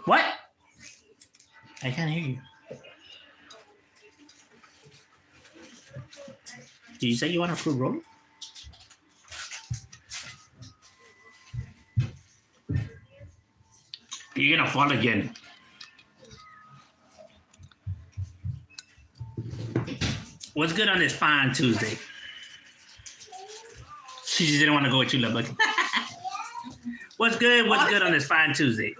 What? I can't hear you. Did you say you want a fruit roll? You're gonna fall again. What's good on this fine Tuesday? She just didn't want to go with you, love. What's good? What's good on this fine Tuesday?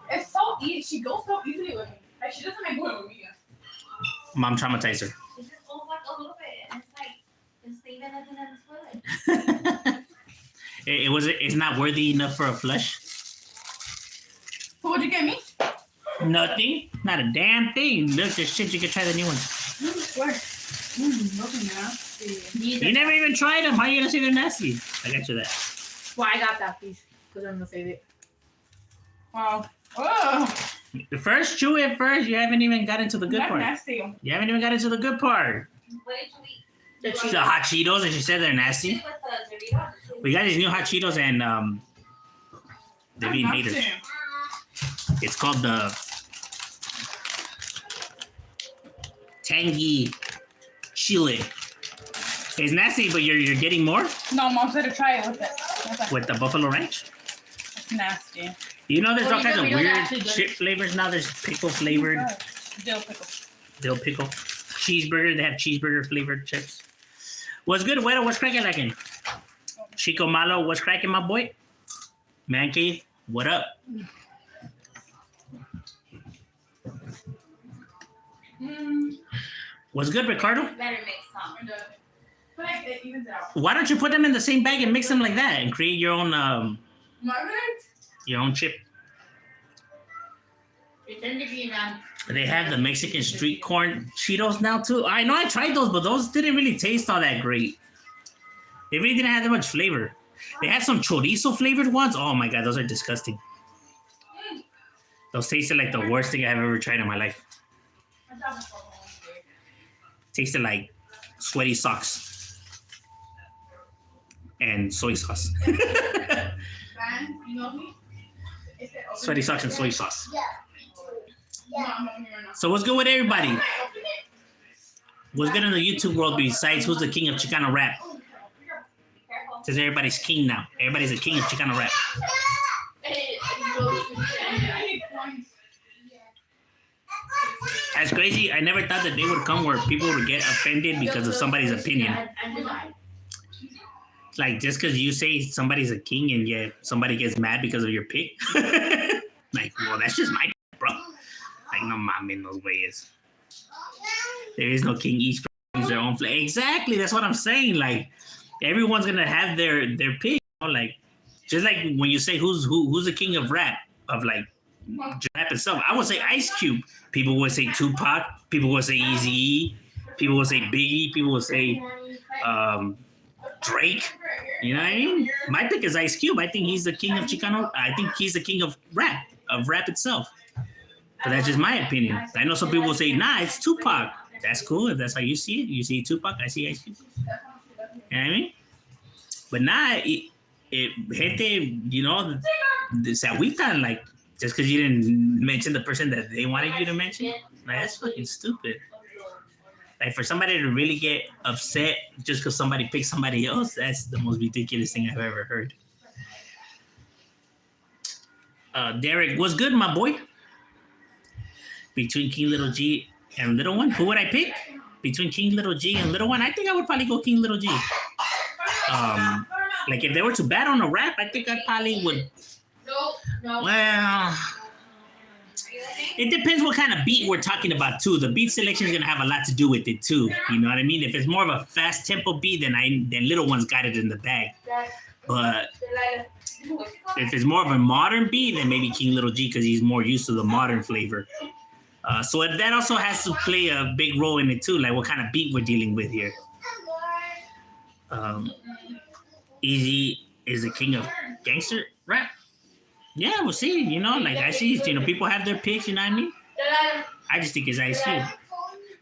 It's so easy. She goes so easily with me. Like she doesn't like going with me. Mom traumatized her. It just goes like a little bit, and it's like just leave it in the toilet. It's not worthy enough for a flush. So what'd you get me? Nothing. Not a damn thing. Look, there's shit. You can try the new ones. Nothing nasty. You never even tried them. How are you gonna say they're nasty? I got you that. Well, I got that piece because I'm gonna save it. Wow. Oh. The first chew it first. You haven't even got into the good That's part. nasty. You haven't even got into the good part. What did you eat? The hot Cheetos, and she said they're nasty. With the Doritos? We got these new hot Cheetos, and they're being haters. It's called the Tangy Chile. It's nasty, but you're getting more No, Mom said to try it with it. with the Buffalo Ranch. It's nasty. You know, there's all kinds of we know weird they're actually good. chip flavors now. There's pickle flavored, Dill pickle. dill pickle, cheeseburger. They have cheeseburger flavored chips. What's good, Wedo? What's cracking, like? Chico Malo, what's cracking, my boy? Man Cave, what up? What's good, Ricardo? Better mix some. But it evens it out. Why don't you put them in the same bag and mix them like that and create your own chip? Pretend to be them. They have the Mexican street corn Cheetos now too. I know I tried those, but those didn't really taste all that great. They really didn't have that much flavor. They had some chorizo flavored ones. Oh my god, those are disgusting. Those tasted like the worst thing I've ever tried in my life. Tasted like sweaty socks and soy sauce. Sweaty socks and soy sauce. So what's good with everybody? What's good in the YouTube world besides who's the king of Chicano rap? Says everybody's king now. Everybody's a king of Chicano rap. That's crazy. I never thought that day would come where people would get offended because of somebody's opinion. Like just because you say somebody's a king and yet somebody gets mad because of your pick. Like, well, that's just my pick, bro. Like, no mames, those ways. There is no king. Each brings their own flavor. Exactly. That's what I'm saying. Like, everyone's gonna have their pick. You know? Like, just like when you say who's the king of rap, of like rap itself. I would say Ice Cube. People would say Tupac. People would say Eazy-E. People would say Biggie. People would say Drake. You know what I mean? My pick is Ice Cube. I think he's the king of Chicano. I think he's the king of rap itself. But that's just my opinion. I know some people will say, nah, it's Tupac. That's cool. If that's how you see it. You see Tupac, I see Ice Cube. You know what I mean? But nah, gente, you know, the agüitan, like, just because you didn't mention the person that they wanted you to mention, like, that's fucking stupid. Like, for somebody to really get upset just because somebody picked somebody else, that's the most ridiculous thing I've ever heard. Derek, what's good, my boy? Between King Little G and Little One, who would I pick? Between King Little G and Little One, I think I would probably go King Little G. Like, if they were to bat on a rap, I think I probably would. Well, it depends what kind of beat we're talking about too. The beat selection is gonna have a lot to do with it too. You know what I mean? If it's more of a fast tempo beat, then Little One's got it in the bag. But if it's more of a modern beat, then maybe King Little G because he's more used to the modern flavor. So that also has to play a big role in it too, like what kind of beat we're dealing with here. Easy is the king of gangster rap. Yeah, we'll see. You know, like I see, you know, people have their picks. You know what I mean? I just think it's Ice Cube.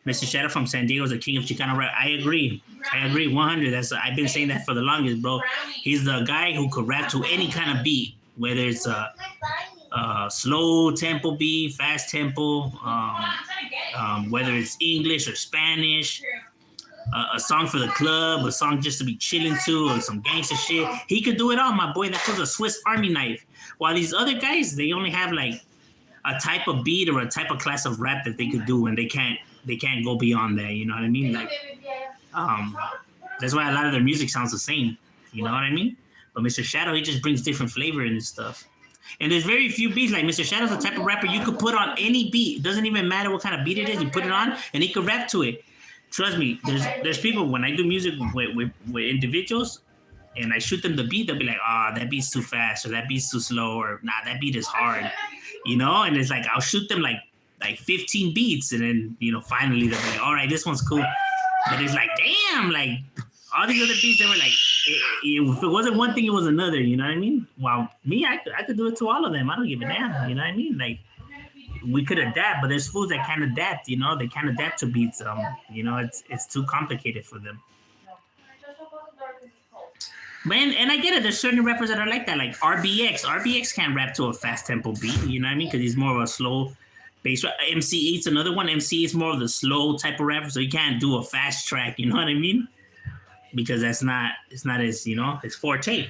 Mr. Shadow from San Diego is the king of Chicano rap. I agree. 100. I've been saying that for the longest, bro. He's the guy who could rap to any kind of beat, whether it's a slow tempo beat, fast tempo, whether it's English or Spanish, a song for the club, a song just to be chilling to, or some gangster shit. He could do it all, my boy. That was a Swiss Army knife. While these other guys, they only have like a type of beat or a type of class of rap that they could do, and they can't go beyond that. You know what I mean? Like, that's why a lot of their music sounds the same. You know what I mean? But Mr. Shadow, he just brings different flavor in his stuff. And there's very few beats. Like Mr. Shadow's the type of rapper you could put on any beat. It doesn't even matter what kind of beat it is. You put it on, and he could rap to it. Trust me, there's people, when I do music with individuals, and I shoot them the beat, they'll be like, that beat's too fast, or that beat's too slow, or nah, that beat is hard. You know, and it's like I'll shoot them like 15 beats, and then finally they're like, all right, this one's cool. But it's like, damn, like all these other beats, they were like, if it wasn't one thing, it was another. You know what I mean? Well, me, I could do it to all of them. I don't give a damn. You know what I mean? Like, we could adapt, but there's fools that can't adapt. They can't adapt to beats. It's too complicated for them. Man, and I get it. There's certain rappers that are like that, like RBX. RBX can't rap to a fast tempo beat. You know what I mean? Because he's more of a slow bass rap. MCE's another one. MC is more of the slow type of rapper, so he can't do a fast track. You know what I mean? Because it's not his his forte.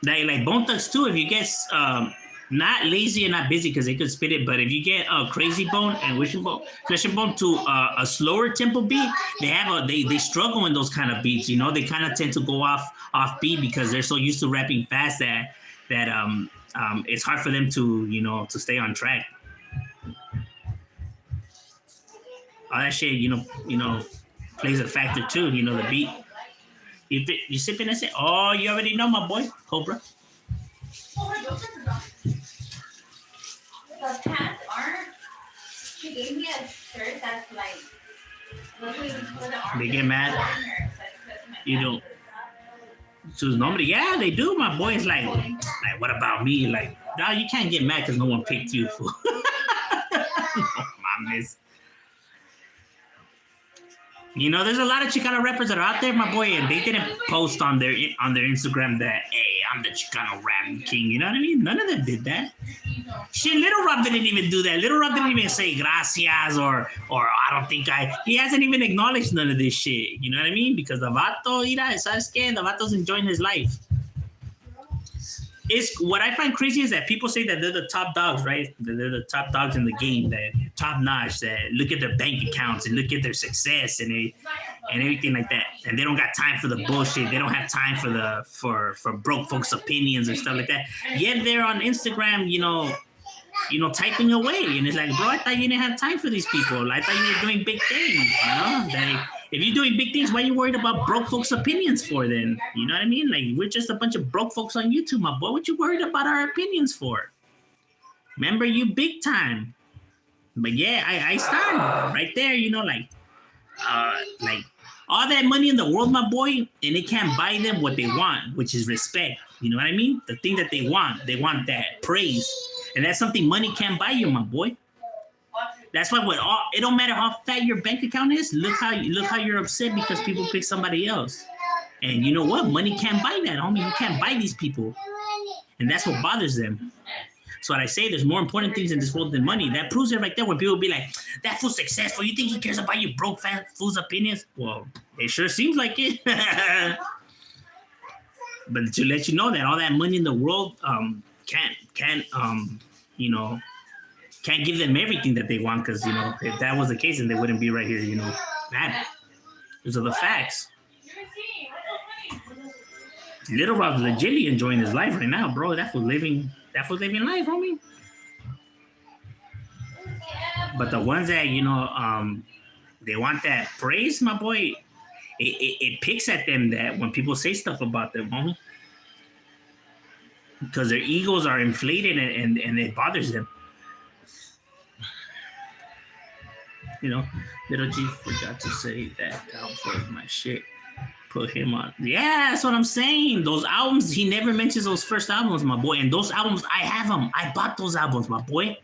Like Bone Thugs too. If you get not lazy and not busy, because they could spit it, but if you get Crazy Bone and Flesh and Bone to a slower tempo beat, they struggle in those kind of beats. They kind of tend to go off beat because they're so used to rapping fast that it's hard for them to stay on track. All that shit, plays a factor too. The beat. You sipping and say, oh, you already know, my boy, Cobra. The pants aren't. She gave me a shirt that's like. They get mad. You don't. Sus nombre. Yeah, they do. My boy is like, what about me? Like, no, you can't get mad because no one picked you for. Mames. There's a lot of Chicano rappers that are out there, my boy, and they didn't post on their Instagram that, hey, I'm the Chicano rap king. You know what I mean? None of them did that. Shit, Little Rob didn't even do that. Little Rob didn't even say gracias or I don't think he hasn't even acknowledged none of this shit. You know what I mean? Because the vato, ¿sabes qué? The vato's enjoying his life. What I find crazy is that people say that they're the top dogs, right? They're the top dogs in the game, that top notch, that look at their bank accounts and look at their success and everything like that. And they don't got time for the bullshit. They don't have time for broke folks' opinions and stuff like that. Yet they're on Instagram, typing away. And it's like, bro, I thought you didn't have time for these people. I thought you were doing big things, If you're doing big things, why are you worried about broke folks' opinions for then? You know what I mean? Like, we're just a bunch of broke folks on YouTube, my boy. What you worried about our opinions for? Remember, you big time. But yeah, I stand right there, like all that money in the world, my boy, and it can't buy them what they want, which is respect. You know what I mean? The thing that they want that praise. And that's something money can't buy you, my boy. That's why it don't matter how fat your bank account is. Look how you're upset because people pick somebody else. And you know what? Money can't buy that, homie. You can't buy these people. And that's what bothers them. So I say there's more important things in this world than money. That proves it right there when people be like, that fool's successful. You think he cares about you broke fat fool's opinions? Well, it sure seems like it. But to let you know that all that money in the world can't give them everything that they want, because if that was the case, then they wouldn't be right here, mad. Those are the facts. Little Rob's legitimately enjoying his life right now, bro. That was living life, homie. But the ones that they want that praise, my boy, it picks at them that when people say stuff about them, homie, because their egos are inflated and it bothers them. Little G forgot to say that down for my shit. Put him on. Yeah, that's what I'm saying. Those albums, he never mentions those first albums, my boy. And those albums, I have them. I bought those albums, my boy.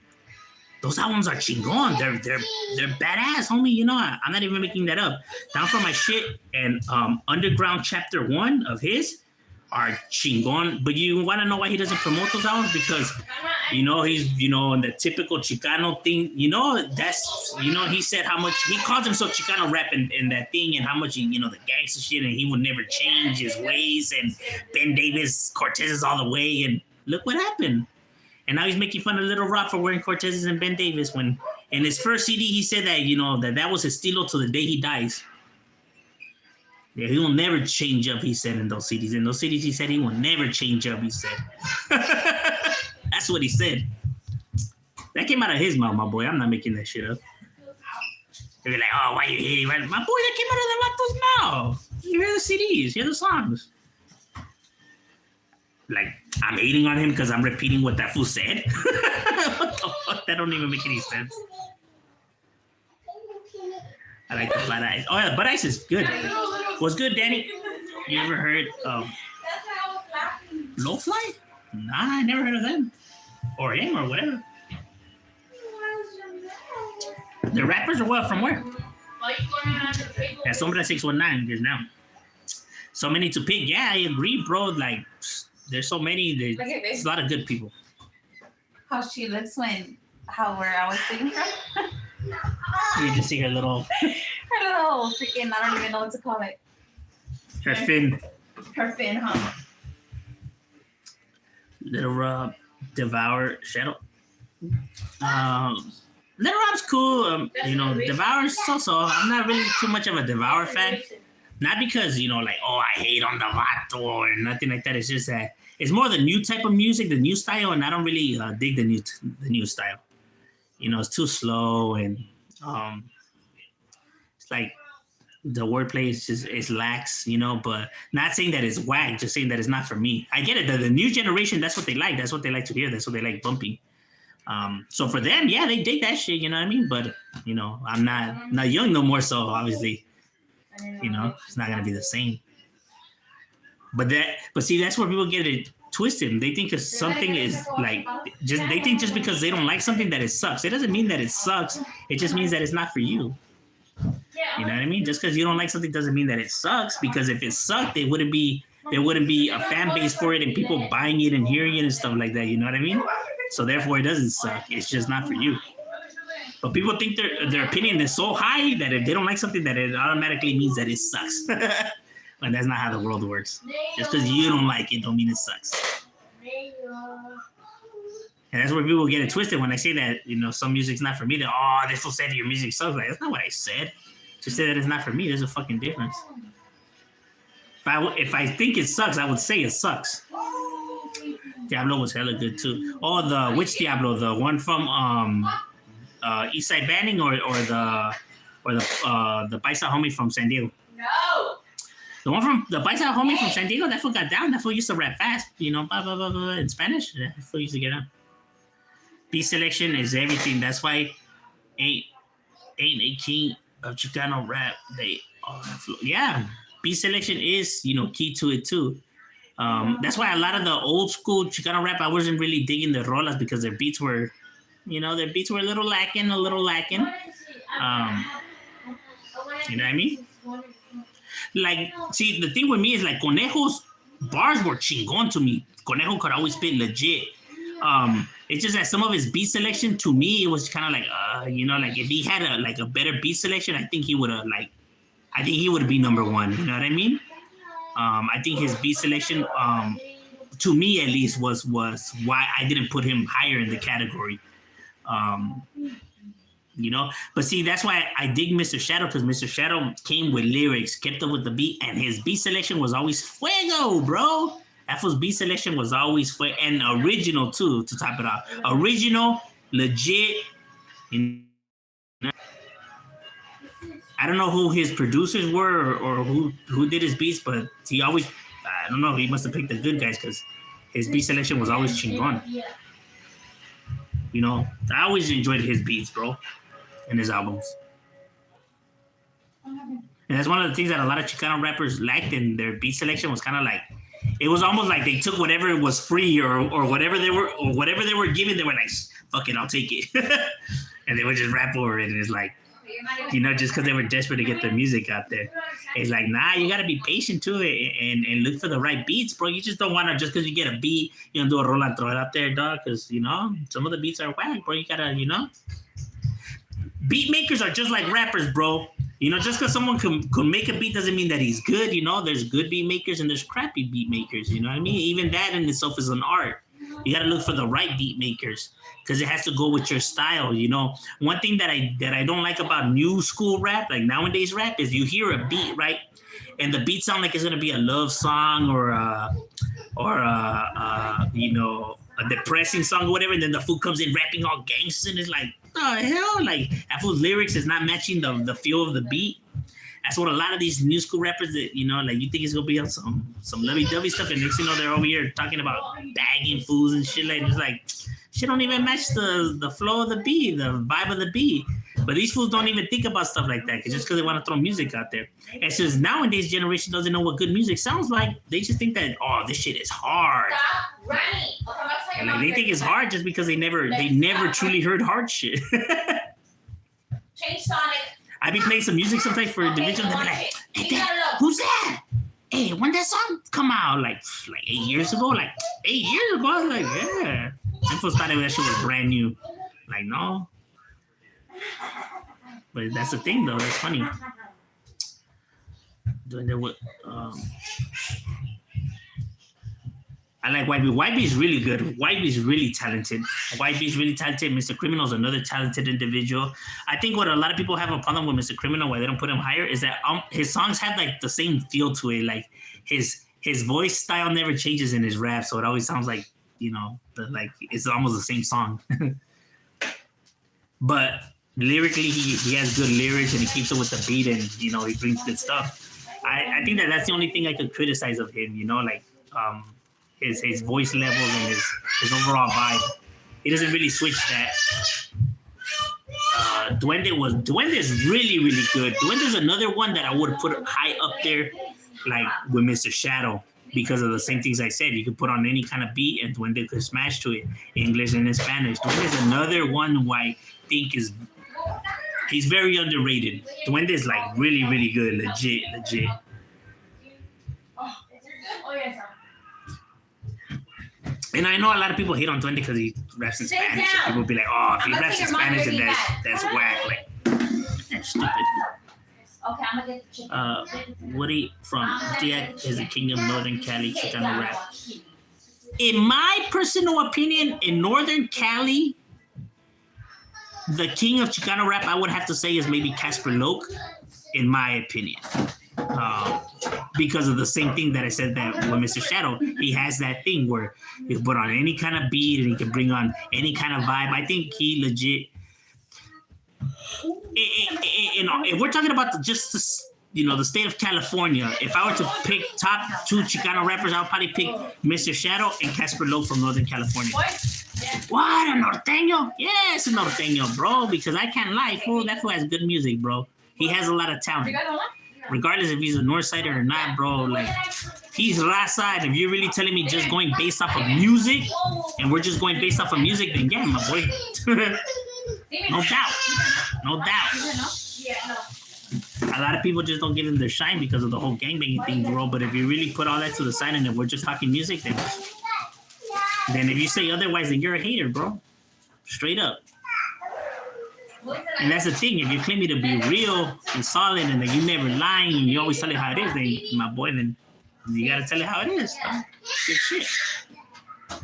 Those albums are chingon. They're badass, homie. I'm not even making that up. Down for my shit and Underground Chapter 1 of his. are chingon. But you want to know why he doesn't promote those albums? Because, you know, he's, you know, in the typical Chicano thing, you know, that's, you know, he said how much, he calls himself Chicano rap in that thing and how much, he, you know, the gangster shit, and he would never change his ways, and Ben Davis, Cortez's all the way, and look what happened. And now he's making fun of Little Rock for wearing Cortez's and Ben Davis, when in his first CD, he said that, you know, that was his estilo till the day he dies. Yeah, he will never change up, he said in those CDs. In those CDs, he said he will never change up, he said. That's what he said. That came out of his mouth, my boy. I'm not making that shit up. They'll be like, oh, why you hating? My boy, that came out of the Lato's mouth. You hear the CDs, hear the songs. Like, I'm hating on him because I'm repeating what that fool said? What the fuck? That don't even make any sense. I like the Bud Ice. Oh, yeah, Bud Ice is good. What's good, Danny? You ever heard of Low Fly? Nah, I never heard of them. Or him, or whatever. The rappers are what? From where? Yeah, Sombra 619, there's now. So many to pick. Yeah, I agree, bro. Like, there's so many. There's a lot of good people. How she looks where I was sitting from. You just see her little freaking, I don't even know what to call it. Her fin. Her fin, huh? Little Rob, Devour, Shadow. Little Rob's cool. You know, Devour's so. I'm not really too much of a Devour fan. Not because, you know, like, oh, I hate on the vato or nothing like that. It's just that it's more the new type of music, the new style, and I don't really dig the new style. You know, it's too slow, and it's like the wordplay is lax, you know, but not saying that it's whack, just saying that it's not for me. I get it. The new generation, that's what they like. That's what they like to hear. That's what they like bumping. So for them, yeah, they dig that shit, you know what I mean? But, you know, I'm not young no more, so obviously, you know, it's not going to be the same. But see, that's where people get it twisted. They think because something is like, they think just because they don't like something that it sucks. It doesn't mean that it sucks. It just means that it's not for you. You know what I mean? Just because you don't like something doesn't mean that it sucks. Because if it sucked, there wouldn't be a fan base for it and people buying it and hearing it and stuff like that. You know what I mean? So therefore, it doesn't suck. It's just not for you. But people think their opinion is so high that if they don't like something, that it automatically means that it sucks. And that's not how the world works. Just because you don't like it don't mean it sucks. And that's where people get it twisted when I say that, you know, some music's not for me. That, oh, they still said your music sucks. Like, that's not what I said. Just say that it's not for me. There's a fucking difference. If I think it sucks, I would say it sucks. Diablo was hella good too. Oh, which Diablo? The one from Eastside Banning or the Paisa homie from San Diego? No. The one from the Paisa homie from San Diego, that fool got down. That fool used to rap fast, you know, blah, blah, blah, blah, in Spanish. That fool used to get down. Beat selection is everything. That's why ain't a king of Chicano rap. Yeah, beat selection is, you know, key to it too. That's why a lot of the old school Chicano rap, I wasn't really digging the rolas because their beats were, you know, a little lacking. You know what I mean? Like, see, the thing with me is like Conejo's bars were chingon to me. Conejo could always spit legit. It's just that some of his beat selection, to me, it was kind of like, you know, like if he had a better beat selection, I think he would be number one. You know what I mean? I think his beat selection, to me at least, was why I didn't put him higher in the category. You know, but see, that's why I dig Mr. Shadow, because Mr. Shadow came with lyrics, kept up with the beat, and his beat selection was always fuego, bro. That was beat selection was always fuego, and original too, to top it off. Original, legit. You know, I don't know who his producers were or who did his beats, but he always, I don't know, he must have picked the good guys because his beat selection was always chingon. You know, I always enjoyed his beats, bro, and his albums. And that's one of the things that a lot of Chicano rappers liked in their beat selection was kind of like, it was almost like they took whatever was free or whatever they were given. They were like, fuck it, I'll take it. And they would just rap over it. And it's like, You know, just because they were desperate to get the music out there. It's like, nah, you gotta be patient to it and look for the right beats, bro. You just don't wanna just because you get a beat, you know, do a roll and throw it out there, dog. Because you know, some of the beats are whack, bro. You gotta, you know, beat makers are just like rappers, bro. You know, just because someone can make a beat doesn't mean that he's good. You know, there's good beat makers and there's crappy beat makers. You know what I mean? Even that in itself is an art. You got to look for the right beat makers because it has to go with your style. You know, one thing that I don't like about new school rap, like nowadays rap, is you hear a beat, right, and the beat sound like it's gonna be a love song or you know, a depressing song or whatever, and then the fool comes in rapping all gangsters, and it's like, the hell, like that fool's lyrics is not matching the feel of the beat. That's what a lot of these new school rappers that, you know, like you think it's gonna be on some lovey-dovey stuff, and next thing you know they're over here talking about bagging fools and shit. Like it's like shit don't even match the flow of the beat, the vibe of the beat. But these fools don't even think about stuff like that just because they want to throw music out there. And since nowadays generation doesn't know what good music sounds like, they just think that, oh, this shit is hard. Stop running. Okay, And like they think it's hard just because they never truly heard hard shit. Change Sonic. I be playing some music sometimes for division. They be like, hey, who's that? Hey, when that song come out? Like 8 years ago? Like 8 years ago? I was like, yeah. People thought that shit was brand new. Like, no. But that's the thing, though. That's funny. Doing that with, I like White B. White B is really good. White B is really talented. White B is really talented. Mr. Criminal is another talented individual. I think what a lot of people have a problem with Mr. Criminal, why they don't put him higher, is that his songs have like the same feel to it. Like his voice style never changes in his rap, so it always sounds like, you know, like it's almost the same song. But lyrically, he has good lyrics and he keeps it with the beat, and you know, he brings good stuff. I think that's the only thing I could criticize of him. You know, like his voice levels and his overall vibe. He doesn't really switch that. Duende is really, really good. Duende's another one that I would put high up there, like with Mr. Shadow, because of the same things I said. You could put on any kind of beat and Duende could smash to it, English and in Spanish. Duende is another one who I think he's very underrated. Duende is like really, really good, legit. And I know a lot of people hate on Duende because he raps in Spanish. People be like, oh, if he raps in Spanish, then that's whack. Like, that's stupid. Okay, I'm gonna get the chicken. Woody from Diak is the king of Northern Cali Chicano rap. In my personal opinion, in Northern Cali, the king of Chicano rap, I would have to say, is maybe Casper Loke, in my opinion. Because of the same thing that I said that with Mr. Shadow, he has that thing where he can put on any kind of beat and he can bring on any kind of vibe. I think he legit. If we're talking about the state of California, if I were to pick top 2 Chicano rappers, I would probably pick Mr. Shadow and Casper Loke from Northern California. What, a norteño? Yes, a norteño, bro. Because I can't lie, fool. That fool has good music, bro. He has a lot of talent. Regardless if he's a north sider or not, bro, like he's last side. If you're really telling me just going based off of music, and we're just going based off of music, then yeah, my boy. No doubt. A lot of people just don't give him their shine because of the whole gangbanging thing, bro. But if you really put all that to the side and if we're just talking music, then if you say otherwise, then you're a hater, bro. Straight up. And that's the thing. If you claim me to be real and solid and that you never lying and you always tell it how it is, then my boy, then you gotta tell it how it is. Good shit.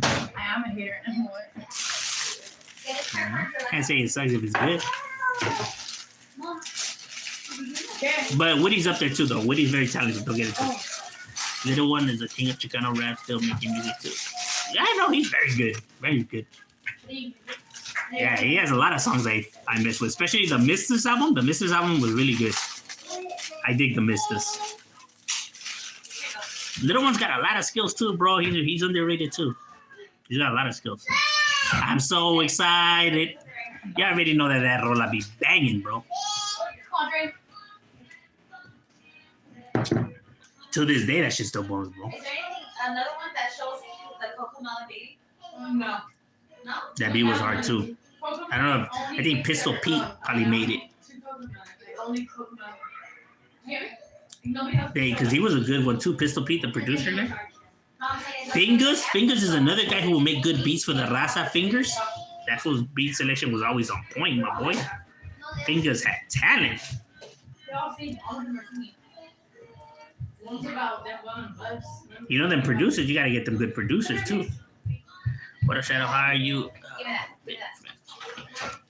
I am a hater. Can't say it sucks if it's good. Okay. But Woody's up there too, though. Woody's very talented. Don't get it twisted. Little One is the king of Chicano rap, still making music too. Yeah, I know he's very good. Very good. Yeah, he has a lot of songs I mess with, especially the Mistus album. The Mistus album was really good. I dig the Mistus. Little One's got a lot of skills too, bro. He's underrated too. He's got a lot of skills. I'm so excited. You already know that rola be banging, bro. To this day, that shit still bones, bro. Is there another one that shows the Cocomelon baby? No. No? That beat was hard too. I don't know. I think Pistol Pete probably made it. only coconut. Nobody else. Because he was a good one too. Pistol Pete, the producer there. Fingers is another guy who will make good beats for the Raza. Fingers, that fool's beat selection was always on point, my boy. Fingers had talent. They all say all of them are clean. One's about that one bus. You know them producers, you gotta get them good producers too. What up, Shadow? How are you?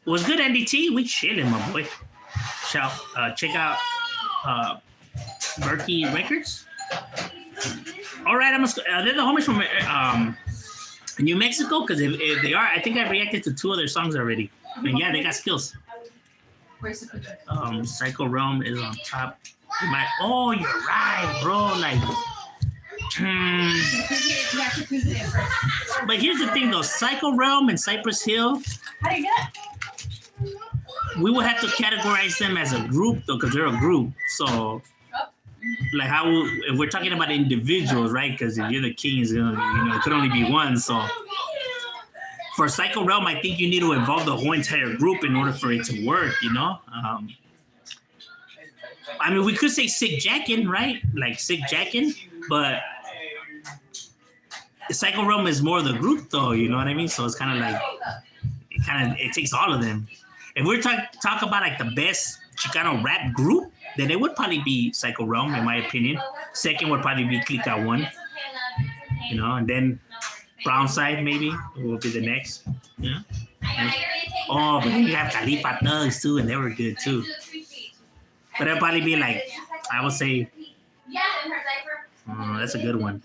Was good, Andy T. We chilling, my boy. Check out Berkey Records. All right, they're the homies from New Mexico, because if they are, I think I reacted to 2 other songs already. And yeah, they got skills. Where's the picture? Psycho Realm is on top. Oh, you're right, bro. Like, You have to choose it first. but here's the thing, though. Psycho Realm and Cypress Hill, How do you get it? we would have to categorize them as a group, though, because they're a group. So, like, if we're talking about individuals, right? Because if you're the kings, it could only be one. So, for Psycho Realm, I think you need to involve the whole entire group in order for it to work, I mean, we could say Sick Jackin', right? Like Sick Jackin', but Psycho Realm is more of the group, though. You know what I mean? So it's kind of like it takes all of them. If we're talk about like the best Chicano rap group, then it would probably be Psycho Realm, in my opinion. Second would probably be Clica One, and then Brownside maybe will be the next. Yeah. Oh, but then you have Khalifa Thugs too, and they were good too. But it'll probably be like, I would say, that's a good one.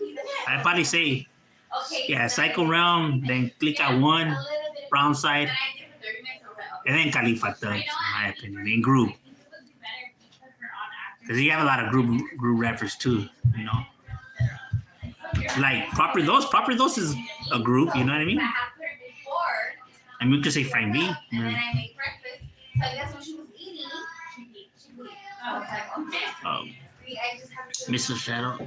I'd probably say, yeah, Psycho Realm, then Clica One, Brownside, and then Khalifa Thugs, in my opinion, in group. Because you have a lot of group rappers too, Like Proper Dos is a group, you know what I mean? I mean, we could say Frank V. Mr. Shadow,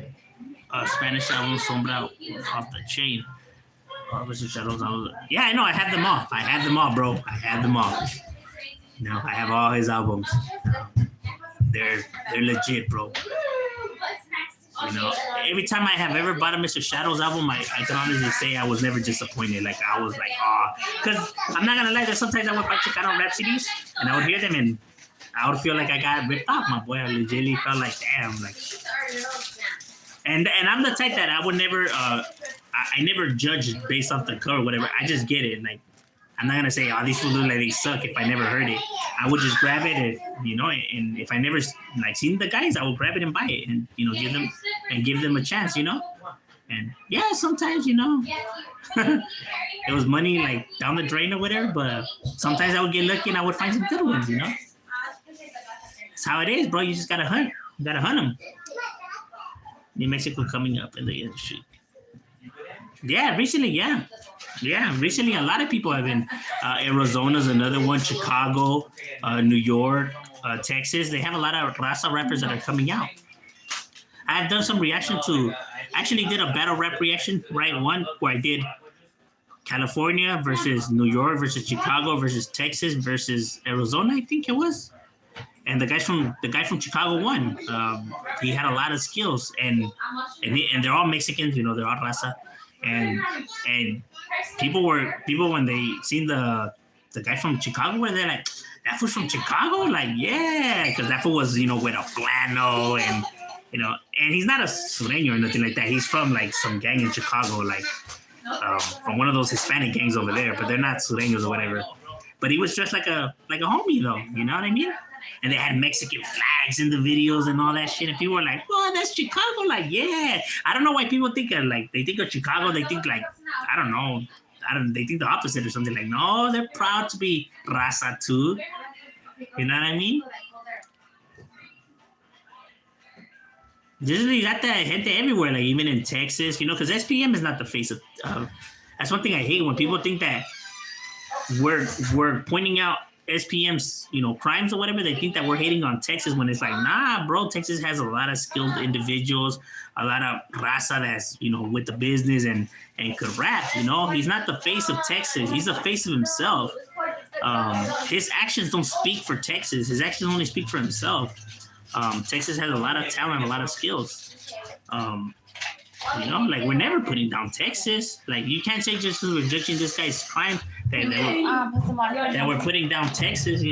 Spanish album Sombra off the chain. Mr. Shadow's album. Yeah, I know. I have them all. Bro. I have them all. I have all his albums. They're legit, bro. Every time I have ever bought a Mr. Shadow's album, I can honestly say I was never disappointed. Like, I was like, because I'm not gonna lie, there's sometimes I would buy Chicano rap CDs and I would hear them and I would feel like I got ripped off, my boy. I legitimately felt like, damn, like. And I'm the type that I would never, I never judge based off the cover or whatever. I just get it. Like, I'm not gonna say, these fools look like they suck if I never heard it. I would just grab it and, and if I never seen the guys, I would grab it and buy it and, give them a chance, And yeah, sometimes, it was money like down the drain or whatever, but sometimes I would get lucky and I would find some good ones, That's how it is, bro. You just gotta hunt. You gotta hunt them. New Mexico coming up in the industry. Yeah, recently, yeah. Yeah, recently a lot of people have been. Arizona's another one. Chicago, New York, Texas. They have a lot of Raza rappers that are coming out. I have done some reaction to. Actually, did a battle rap reaction, right? One where I did California versus New York versus Chicago versus Texas versus Arizona. I think it was. And the guy from Chicago won. He had a lot of skills, and they're all Mexicans. They're all Raza. And people when they seen the guy from Chicago, where they're like, that fool's from Chicago, like, yeah, because that fool was with a flannel and and he's not a sureño or nothing like that. He's from like some gang in Chicago, like from one of those Hispanic gangs over there, but they're not sureños or whatever. But he was dressed like a homie though, you know what I mean? And they had Mexican flags in the videos and all that shit. And people were like, "Oh, that's Chicago!" Like, yeah. I don't know why people think they think of Chicago. They think like, I don't know. They think the opposite or something. Like, no, they're proud to be Raza too. You know what I mean? Usually, you got that gente everywhere. Like even in Texas, because SPM is not the face of. That's one thing I hate when people think that we're pointing out SPM's, crimes or whatever. They think that we're hating on Texas when it's like, nah, bro, Texas has a lot of skilled individuals, a lot of raza that's, with the business and could rap, He's not the face of Texas. He's the face of himself. His actions don't speak for Texas. His actions only speak for himself. Texas has a lot of talent, a lot of skills. Like we're never putting down Texas. Like you can't say just because we're judging this guy's crime that we're putting down Texas.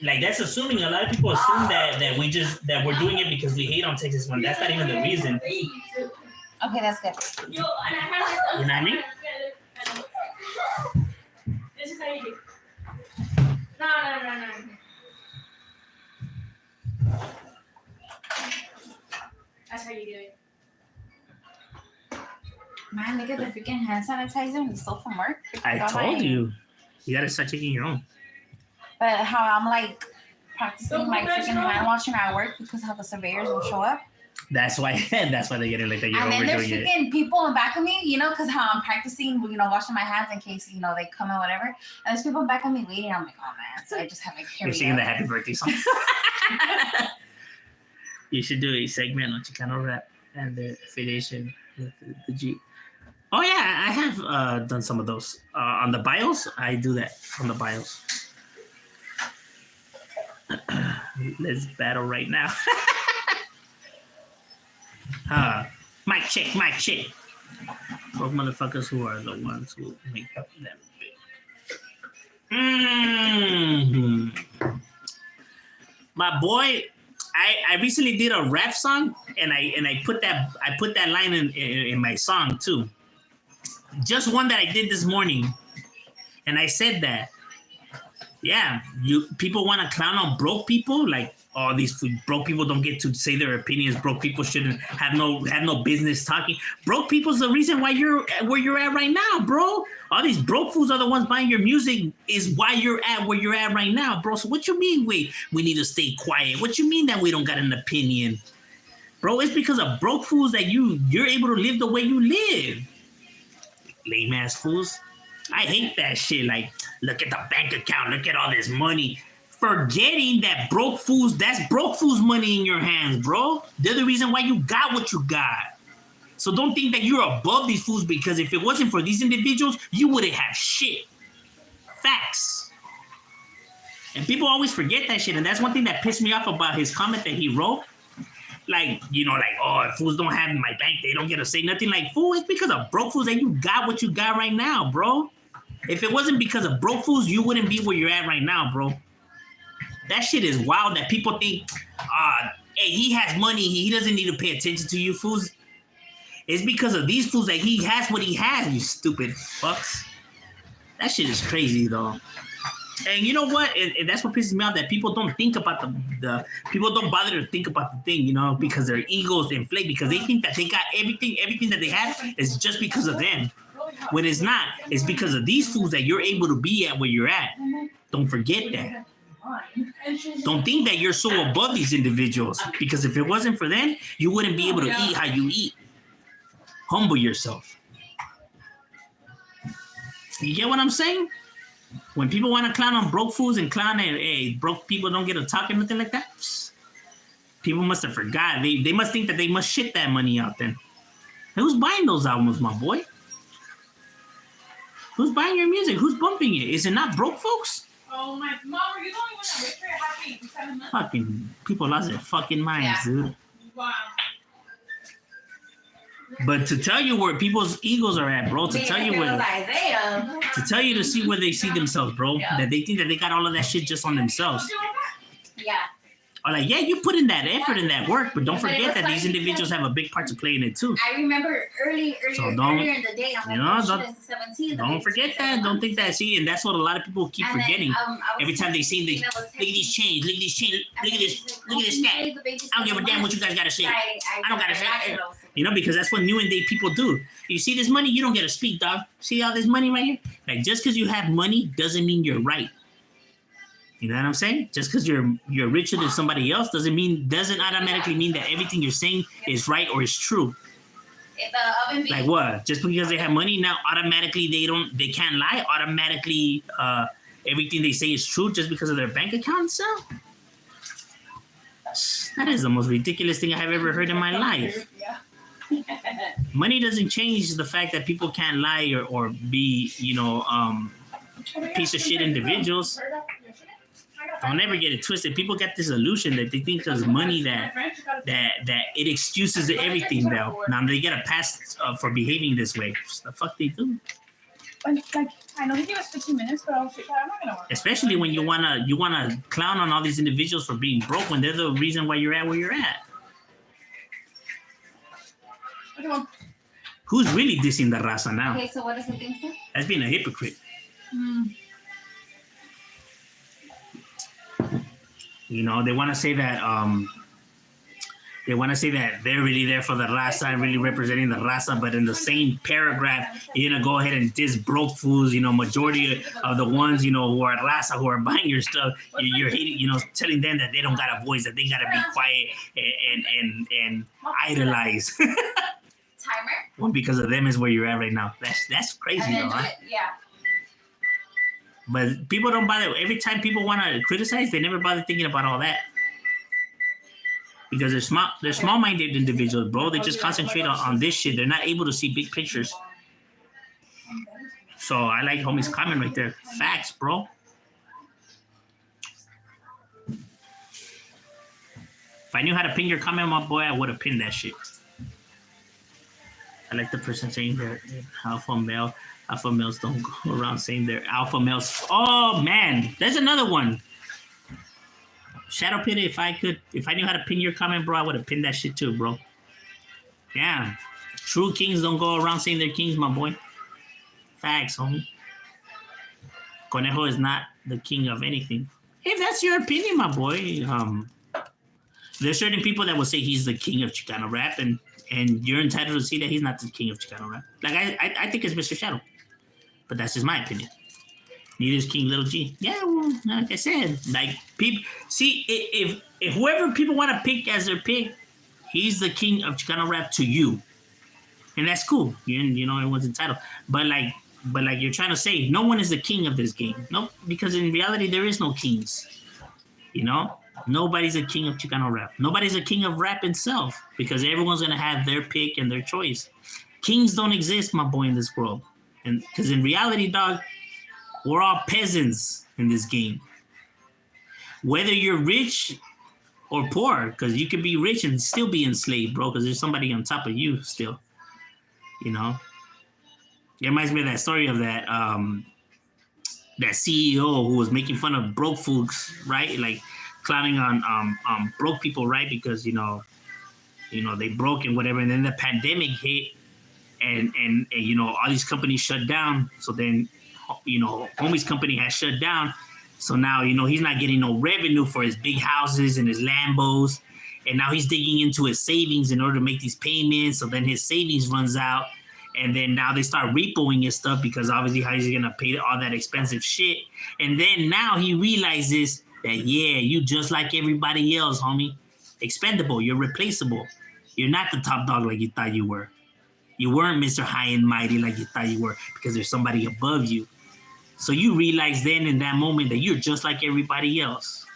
Like that's assuming a lot of people assume that we're doing it because we hate on Texas when that's not even the reason. Okay, that's good. You know what I mean? This is how you do. No. That's how you do it. Man, look at the freaking hand sanitizer and the soap from work. I told you. You gotta start taking your own. But how I'm like practicing like freaking hand washing at work because how the surveyors will show up. That's why they get it like that. You're And then there's overdoing freaking people in back of me, because how I'm practicing, washing my hands in case, they come and whatever. And there's people in back of me waiting. I'm like, oh man. So I just have like, You're singing the happy birthday song. You should do a segment on Chicano rap and the affiliation with the G. Oh yeah, I have done some of those. On the bios, I do that on the bios. Let's battle right now. Mic check. Those motherfuckers who are the ones who make them big. My boy, I recently did a rap song and I put that line in my song too. Just one that I did this morning, and I said that. Yeah, people want to clown on broke people, like these broke people don't get to say their opinions. Broke people shouldn't have no business talking. Broke people's the reason why you're where you're at right now, bro. All these broke fools are the ones buying your music is why you're at where you're at right now, bro. So what you mean we need to stay quiet? What you mean that we don't got an opinion? Bro, it's because of broke fools that you're able to live the way you live. Lame ass fools. I hate that shit. Like, look at the bank account. Look at all this money. Forgetting that that's broke fools' money in your hands, bro. They're the reason why you got what you got. So don't think that you're above these fools because if it wasn't for these individuals, you wouldn't have shit. Facts. And people always forget that shit. And that's one thing that pissed me off about his comment that he wrote. Like, if fools don't have my bank, they don't get to say nothing. Like, fool, it's because of broke fools that you got what you got right now, bro. If it wasn't because of broke fools, you wouldn't be where you're at right now, bro. That shit is wild that people think, hey, he has money. He doesn't need to pay attention to you fools. It's because of these fools that he has what he has, you stupid fucks. That shit is crazy, though. And you know what? And that's what pisses me off, that people don't think about the people don't bother to think about the thing, because their egos inflate, because they think that they got everything that they have is just because of them. When it's not. It's because of these fools that you're able to be at where you're at. Don't forget that. Don't think that you're so above these individuals, because if it wasn't for them, you wouldn't be able to eat how you eat. Humble yourself. You get what I'm saying? When people want to clown on broke fools and clown at, hey, broke people don't get to talk or nothing like that, people must have forgot. They must think that they must shit that money out then. Who's buying those albums, my boy? Who's buying your music? Who's bumping it? Is it not broke folks? Oh my mom, are you the only one that wished for happy 7 months? Fucking people lost their fucking minds, dude. Wow. But to tell you where people's egos are at, bro, to tell you to see where they see themselves, bro, that they think that they got all of that shit just on themselves. Yeah. Or like, yeah, you put in that effort and that work, but don't forget that these individuals have a big part to play in it too. I remember earlier in the day, I'm like, don't forget that. Don't think that. See, and that's what a lot of people keep forgetting. Every time they see look at these chains, look at this stat. I don't give a damn what you guys gotta say. I don't gotta say. Because that's what new and day people do. You see this money, you don't get to speak, dog. See all this money right here? Like, just because you have money doesn't mean you're right. You know what I'm saying? Just because you're richer than somebody else doesn't automatically mean that everything you're saying is right or is true. Like what? Just because they have money now, automatically they can't lie. Automatically, everything they say is true just because of their bank account. So that is the most ridiculous thing I have ever heard in my life. Yeah. Money doesn't change the fact that people can't lie or be, piece of shit individuals. Don't ever get it twisted. People get this illusion that they think there's money that it excuses everything now. Now they get a pass for behaving this way. The fuck they do. Like, I know he gave us 15 minutes, but I'm not gonna work. Especially when you wanna clown on all these individuals for being broke when they're the reason why you're at where you're at. Okay, well, Who's really dissing the raza now? Okay, so what does the thing say? That's being a hypocrite. You know, they want to say that they're really there for the raza and really representing the raza, but in the same paragraph, you're gonna go ahead and diss broke fools. You know, majority of the ones who are raza who are buying your stuff, you're hating. Telling them that they don't got a voice, that they gotta be quiet and idolize. Timer. Well, because of them is where you're at right now. That's crazy, And then though, do huh? it. Yeah. But people don't bother. Every time people want to criticize, they never bother thinking about all that. Because they're small-minded individuals, bro. They just concentrate on this shit. They're not able to see big pictures. So I like homie's comment right there. Facts, bro. If I knew how to pin your comment, my boy, I would have pinned that shit. I like the person saying that alpha males don't go around saying they're alpha males. Oh man, there's another one. Shadow Pit, if I knew how to pin your comment, bro, I would have pinned that shit too, bro. Yeah. True kings don't go around saying they're kings, my boy. Facts, homie. Conejo is not the king of anything. If that's your opinion, my boy, there's certain people that will say he's the king of Chicano rap, and you're entitled to see that he's not the king of Chicano rap. Like I think it's Mr. Shadow, but that's just my opinion. Neither is King Little G. Yeah, well, like I said, like people see if whoever people want to pick as their pick, he's the king of Chicano rap to you, and that's cool. Everyone's entitled. But like you're trying to say, no one is the king of this game. No, because in reality there is no kings. Nobody's a king of Chicano rap. Nobody's a king of rap itself, because everyone's gonna have their pick and their choice. Kings don't exist, my boy, in this world, and because in reality, dog, we're all peasants in this game. Whether you're rich or poor, because you can be rich and still be enslaved, bro, because there's somebody on top of you still. It reminds me of that story of that CEO who was making fun of broke folks, right? Like clowning on broke people, right? Because they broke and whatever, and then the pandemic hit, and all these companies shut down. So then homie's company has shut down. So now, he's not getting no revenue for his big houses and his Lambos. And now he's digging into his savings in order to make these payments. So then his savings runs out. And then now they start repoing his stuff, because obviously how is he going to pay all that expensive shit? And then now he realizes that, yeah, you just like everybody else, homie. Expendable. You're replaceable. You're not the top dog like you thought you were. You weren't Mr. High and Mighty like you thought you were, because there's somebody above you. So you realize then in that moment that you're just like everybody else.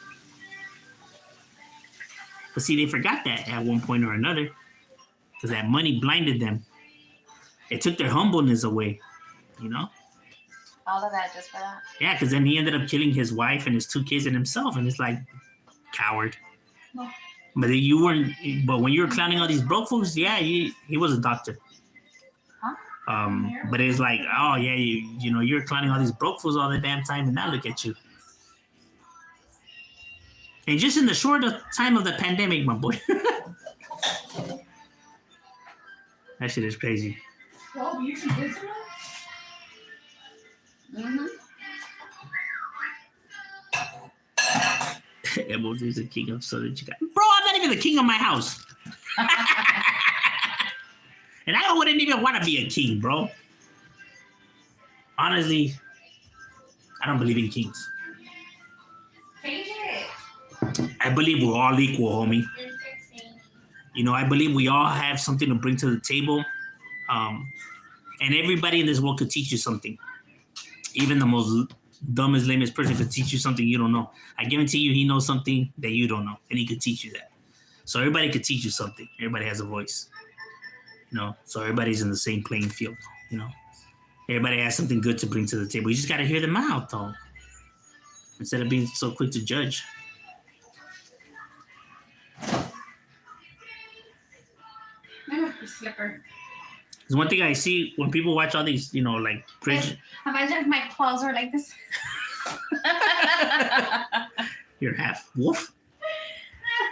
But see, they forgot that at one point or another, because that money blinded them. It took their humbleness away, All of that just for that. Yeah, because then he ended up killing his wife and his 2 kids and himself, and it's like, coward. No. But you weren't. But when you were clowning all these broke folks, yeah, he was a doctor. Huh? But it's like, oh yeah, you're clowning all these broke fools all the damn time, and now look at you. And just in the short time of the pandemic, my boy. That shit is crazy. well, you should visit Mm-hmm. M.O.D is the king of Southern Chicano. Bro, I'm not even the king of my house. And I wouldn't even want to be a king, bro. Honestly, I don't believe in kings. Change it. I believe we're all equal, homie. I believe we all have something to bring to the table. And everybody in this world could teach you something. Even the most dumbest, lamest person could teach you something you don't know. I guarantee you he knows something that you don't know, and he could teach you that. So everybody could teach you something. Everybody has a voice. So everybody's in the same playing field. Everybody has something good to bring to the table. You just got to hear them out, though, instead of being so quick to judge. Slipper. There's one thing I see when people watch all these, like Christian. Imagine if my claws were like this. You're half wolf.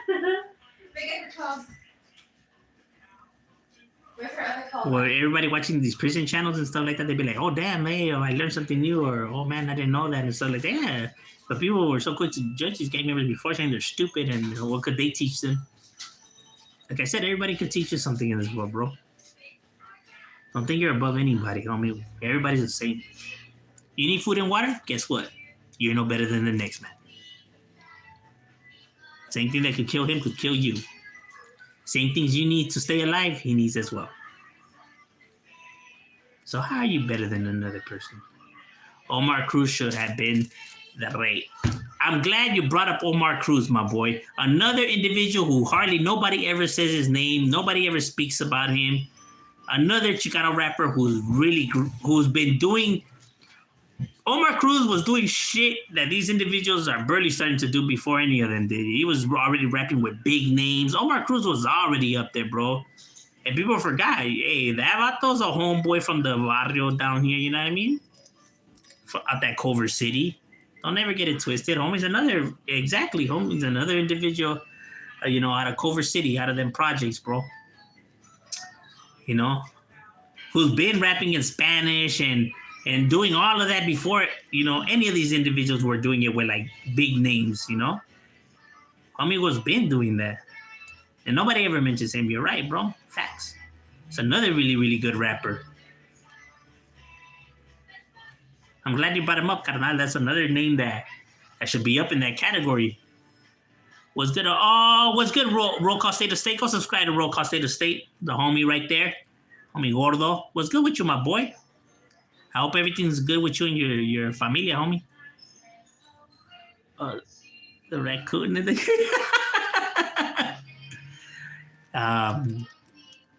Look at her claws. Where's her other claw? Well, everybody watching these prison channels and stuff like that, they'd be like, "Oh damn, hey, I learned something new," or "Oh man, I didn't know that," and stuff like that. Yeah, but people were so quick to judge these gang members before, saying they're stupid, and what could they teach them? Like I said, everybody could teach you something in this world, bro. Don't think you're above anybody, homie. Everybody's the same. You need food and water? Guess what? You're no better than the next man. Same thing that could kill him could kill you. Same things you need to stay alive, he needs as well. So how are you better than another person? Omar Cruz should have been the rate. I'm glad you brought up Omar Cruz, my boy. Another individual who hardly nobody ever says his name. Nobody ever speaks about him. Another Chicano rapper who's been doing. Omar Cruz was doing shit that these individuals are barely starting to do before any of them did. He was already rapping with big names. Omar Cruz was already up there, bro. And people forgot, hey, that vato's a homeboy from the varrio down here, you know what I mean? Out that Culver City. Don't ever get it twisted. Homie's another individual, out of Culver City, out of them projects, bro. Who's been rapping in Spanish and doing all of that before, any of these individuals were doing it with like big names, Homie was been doing that. And nobody ever mentions him. You're right, bro. Facts. It's another really, really good rapper. I'm glad you brought him up, carnal. That's another name that should be up in that category. What's good? What's good, Roll Call State of State? Go subscribe to Roll Call State of State. The homie right there. Homie Gordo. What's good with you, my boy? I hope everything's good with you and your familia, homie. The raccoon in the...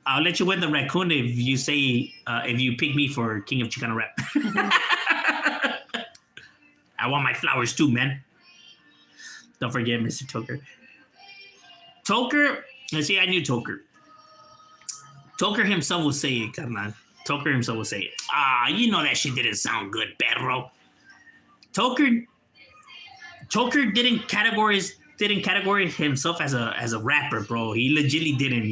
I'll let you win the raccoon if you say, if you pick me for King of Chicano Rap. I want my flowers too, man. Don't forget Mr. Toker. Let's see, I knew Toker. Toker himself will say it, carnal. Toker himself will say it. That shit didn't sound good, perro. Toker didn't categorize himself as a rapper, bro. He legitimately didn't,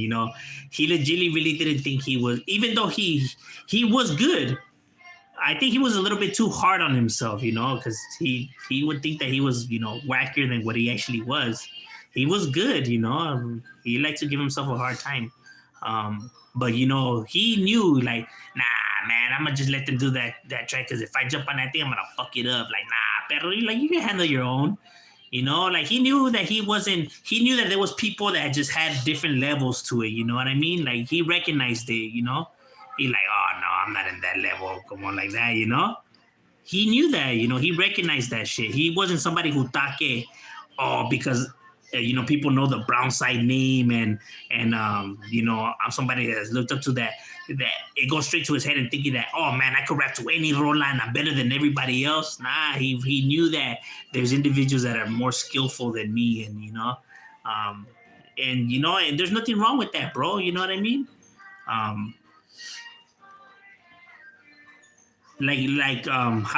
He legitimately really didn't think he was, even though he was good. I think he was a little bit too hard on himself, because he would think that he was, wackier than what he actually was. He was good, He liked to give himself a hard time. But, he knew, like, nah, man, I'm going to just let them do that track, because if I jump on that thing, I'm going to fuck it up. Like, nah, pero, like, you can handle your own. Like he knew that he knew that there was people that just had different levels to it, you know what I mean? Like he recognized it, He like, oh no, I'm not in that level, come on, like that, He knew that, he recognized that shit. He wasn't somebody who thought, because, people know the brown side name and I'm somebody that's looked up to that it goes straight to his head and thinking that, oh man, I could rap to any rola and I'm better than everybody else. Nah, he knew that there's individuals that are more skillful than me, and and there's nothing wrong with that, bro. You know what I mean? How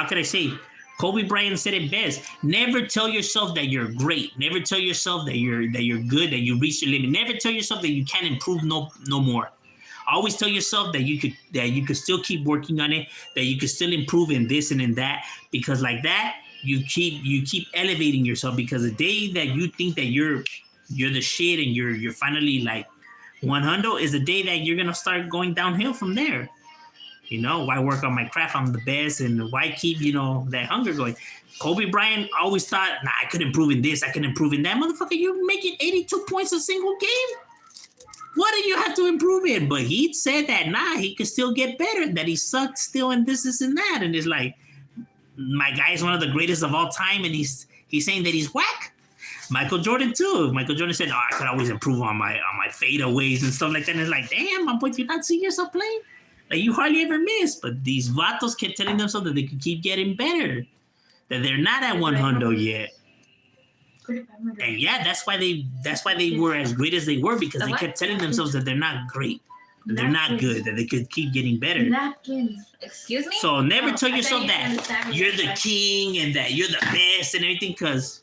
could I say? Kobe Bryant said it best. Never tell yourself that you're great. Never tell yourself that you're good, that you reached your limit. Never tell yourself that you can't improve no more. Always tell yourself that you could still keep working on it, that you could still improve in this and in that, because like that you keep elevating yourself. Because the day that you think that you're the shit and you're finally like 100 is the day that you're gonna start going downhill from there. Why work on my craft? I'm the best, and why keep that hunger going? Kobe Bryant always thought, nah, I could improve in this, I can improve in that. Motherfucker, you're making 82 points a single game. What do you have to improve in? But he said that, nah, he could still get better, that he sucked still in this and that. And it's like, my guy is one of the greatest of all time, and he's saying that he's whack. Michael Jordan too. Michael Jordan said, "Oh, I could always improve on my fadeaways and stuff like that." And it's like, damn, my boy, you're not seeing yourself play. Like you hardly ever miss. But these vatos kept telling themselves that they could keep getting better, that they're not at 100 yet. And yeah, that's why they were as great as they were, because they kept telling themselves that they're not great, that they're not good, that they could keep getting better. Napkins. Excuse me? So never tell I yourself thought you that understand you're me. the king and that you're the best and everything, because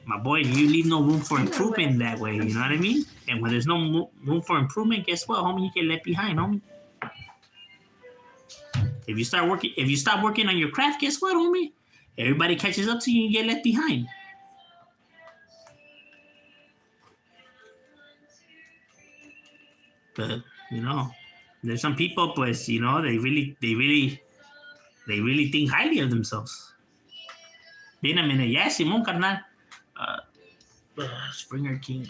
my boy, you leave no room for improvement that way. You know what I mean? And when there's no room for improvement, guess what, homie? You get left behind, homie. If you stop working on your craft, guess what, homie? Everybody catches up to you and you get left behind. But there's some people, pues, they really think highly of themselves. Wait a minute, yeah, Simon carnal. Springer King,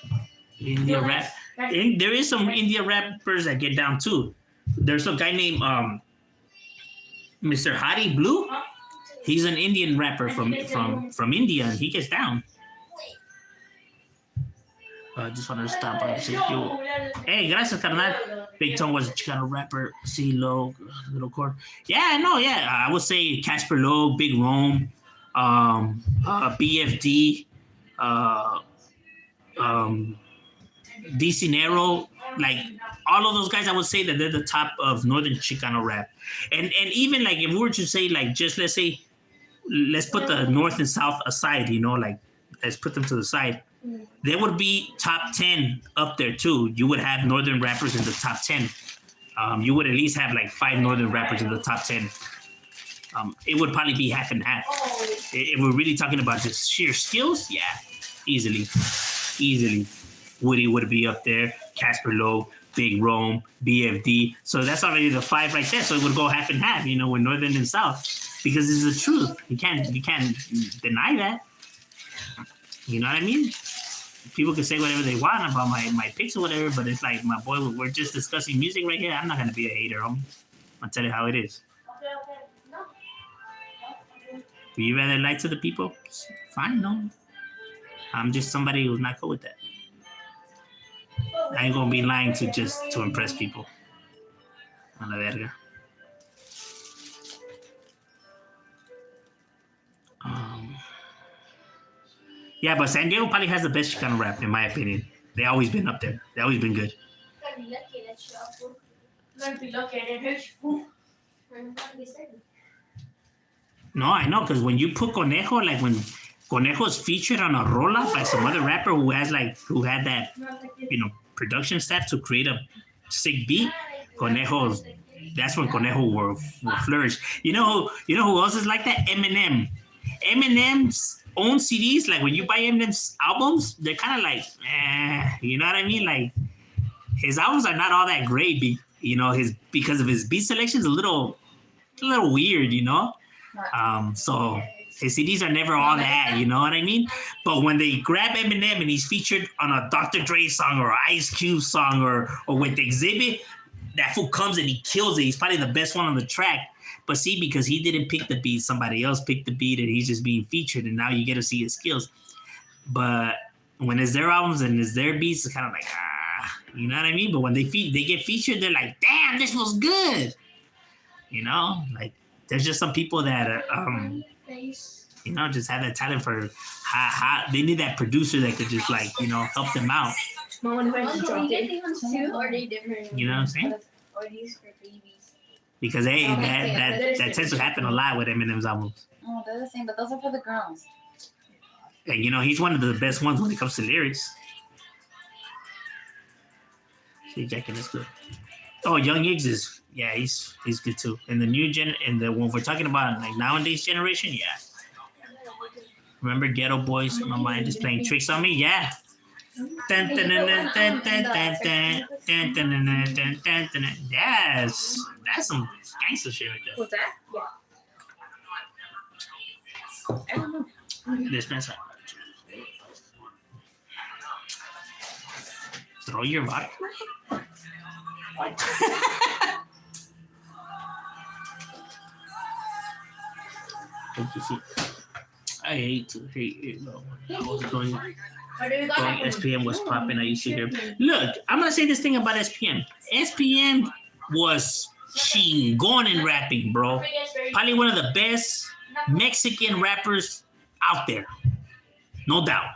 India rap. There is some India rappers that get down too. There's a guy named Mr. Hadi Blue. He's an Indian rapper from India, and he gets down. I just wanted to stop by and say, yo, hey, gracias, carnal. Big Tone was a Chicano rapper. C-Lo, Little Cord. Yeah, I know, yeah. I would say Casper Logue, Big Rome, BFD, DC Nero, like all of those guys, I would say that they're the top of Northern Chicano rap. And even like if we were to say like just let's put the North and South aside, like let's put them to the side. They would be top 10 up there too. You would have Northern rappers in the top 10. You would at least have like 5 Northern rappers in the top 10. It would probably be half and half. If we're really talking about just sheer skills, yeah, easily. Woody would be up there, Casper Lowe, Big Rome, BFD. So that's already the 5 right there. So it would go half and half, with Northern and South, because it's the truth. You can't deny that. You know what I mean? People can say whatever they want about my picks or whatever, but it's like, my boy, we're just discussing music right here. I'm not gonna be a hater, homie. I'll tell you how it is. Would you rather lie to the people? Fine, no. I'm just somebody who's not cool with that. I ain't gonna be lying to impress people. A la verga. Yeah, but San Diego probably has the best Chicano rap, in my opinion. They always been up there. They always been good. No, I know, because when you put Conejo, like when Conejo's featured on a rola by some other rapper who had that, production staff to create a sick beat, that's when Conejo will flourish. You know who else is like that? Eminem. Eminem's own CDs, like when you buy Eminem's albums, they're kind of like, you know what I mean? Like his albums are not all that great, because of his beat selections, a little weird, So his CDs are never all that, you know what I mean? But when they grab Eminem and he's featured on a Dr. Dre song or Ice Cube song or with Exhibit, that fool comes and he kills it. He's probably the best one on the track. But see, because he didn't pick the beat, somebody else picked the beat, and he's just being featured, and now you get to see his skills. But when it's their albums and it's their beats, it's kind of like, you know what I mean? But when they get featured, they're like, damn, this was good. Like there's just some people that just have that talent for they need that producer that could just help them out. Or they different. You know what I'm saying? Or these for babies. Because that tends to happen a lot with Eminem's albums. Oh, they're the same, but those are for the girls. And he's one of the best ones when it comes to lyrics. See, Jackin' is good. Oh, Young Yigs he's good too. And the new when we're talking about like nowadays generation, yeah. Remember Ghetto Boys? My mind is playing tricks on me, yeah. Yes, that's some gangster shit right there. What's that? Yeah. I don't know. This man's throw your vodka. Thank you. I hate it. No. I was going SPM was popping. I used to hear. Look, I'm gonna say this thing about SPM. SPM was chingon in rapping, bro. Probably one of the best Mexican rappers out there, no doubt.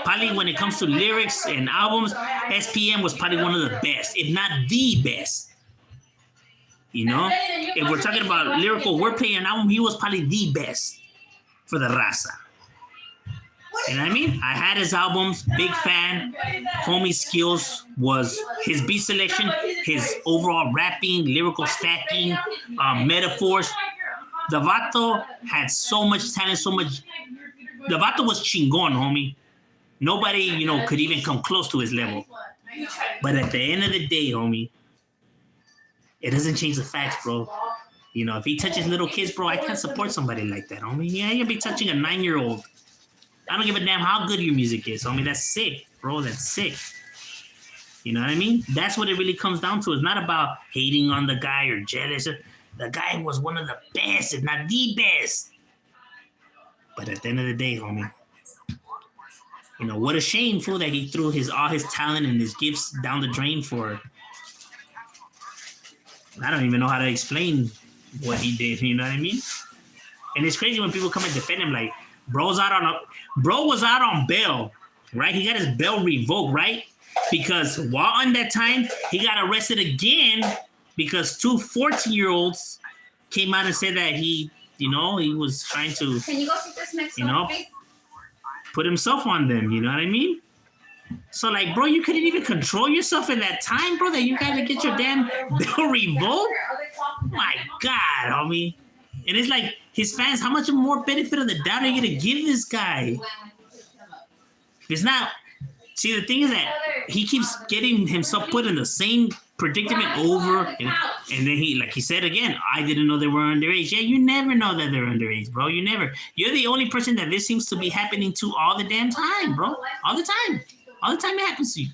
Probably when it comes to lyrics and albums, SPM was probably one of the best, if not the best. You know, if we're talking about lyrical wordplay and album, he was probably the best for the raza. You know what I mean? I had his albums, big fan. Homie's skills was his beat selection, his overall rapping, lyrical stacking, metaphors. The Vato had so much talent, so much. The Vato was chingon, homie. Nobody, you know, could even come close to his level. But at the end of the day, homie, it doesn't change the facts, bro. You know, if he touches little kids, bro, I can't support somebody like that, homie. Yeah, you'll be touching a 9-year-old. I don't give a damn how good your music is, homie. That's sick, bro. That's sick. You know what I mean? That's what it really comes down to. It's not about hating on the guy or jealous. The guy was one of the best, if not the best. But at the end of the day, homie, you know, what a shame, fool, that he threw all his talent and his gifts down the drain for. I don't even know how to explain what he did. You know what I mean? And it's crazy when people come and defend him, like, bro was out on bail, right? He got his bail revoked, right? Because while on that time, he got arrested again because 2 14-year-olds came out and said that he was trying to, Can you go sit this next you know, put himself on them. You know what I mean? So, like, bro, you couldn't even control yourself in that time, bro, that you got to get your damn bail revoked? My God, homie. And it's like, his fans, how much more benefit of the doubt are you going to give this guy? It's not. See, the thing is that he keeps getting himself put in the same predicament over. And then he, like he said again, I didn't know they were underage. Yeah, you never know that they're underage, bro. You never. You're the only person that this seems to be happening to all the damn time, bro. All the time. All the time it happens to you.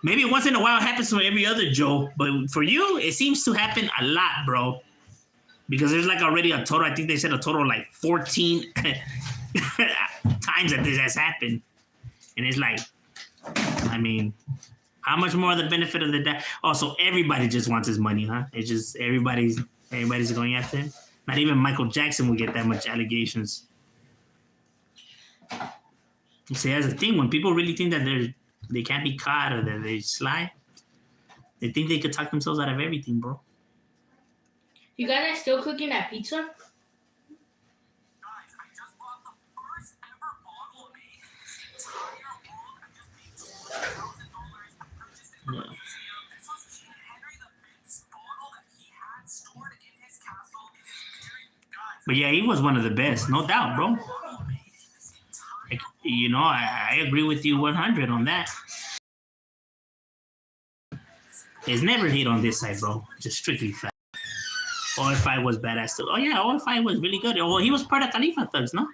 Maybe once in a while it happens to every other Joe, but for you, it seems to happen a lot, bro. Because there's like already a total, I think they said a total of like 14 times that this has happened. And it's like, I mean, how much more of the benefit of the doubt? Also, everybody just wants his money, huh? It's just everybody's going after him. Not even Michael Jackson will get that much allegations. You see, that's the thing. When people really think that they can't be caught or that they're sly, they think they could talk themselves out of everything, bro. You guys are still cooking that pizza? Yeah. But yeah, he was one of the best, no doubt, bro. Like, you know, I agree with you 100 on that. There's never hate on this side, bro. Just strictly fact. OFI was badass too. Oh yeah, OFI was really good. Oh, he was part of Khalifa Thugs, no?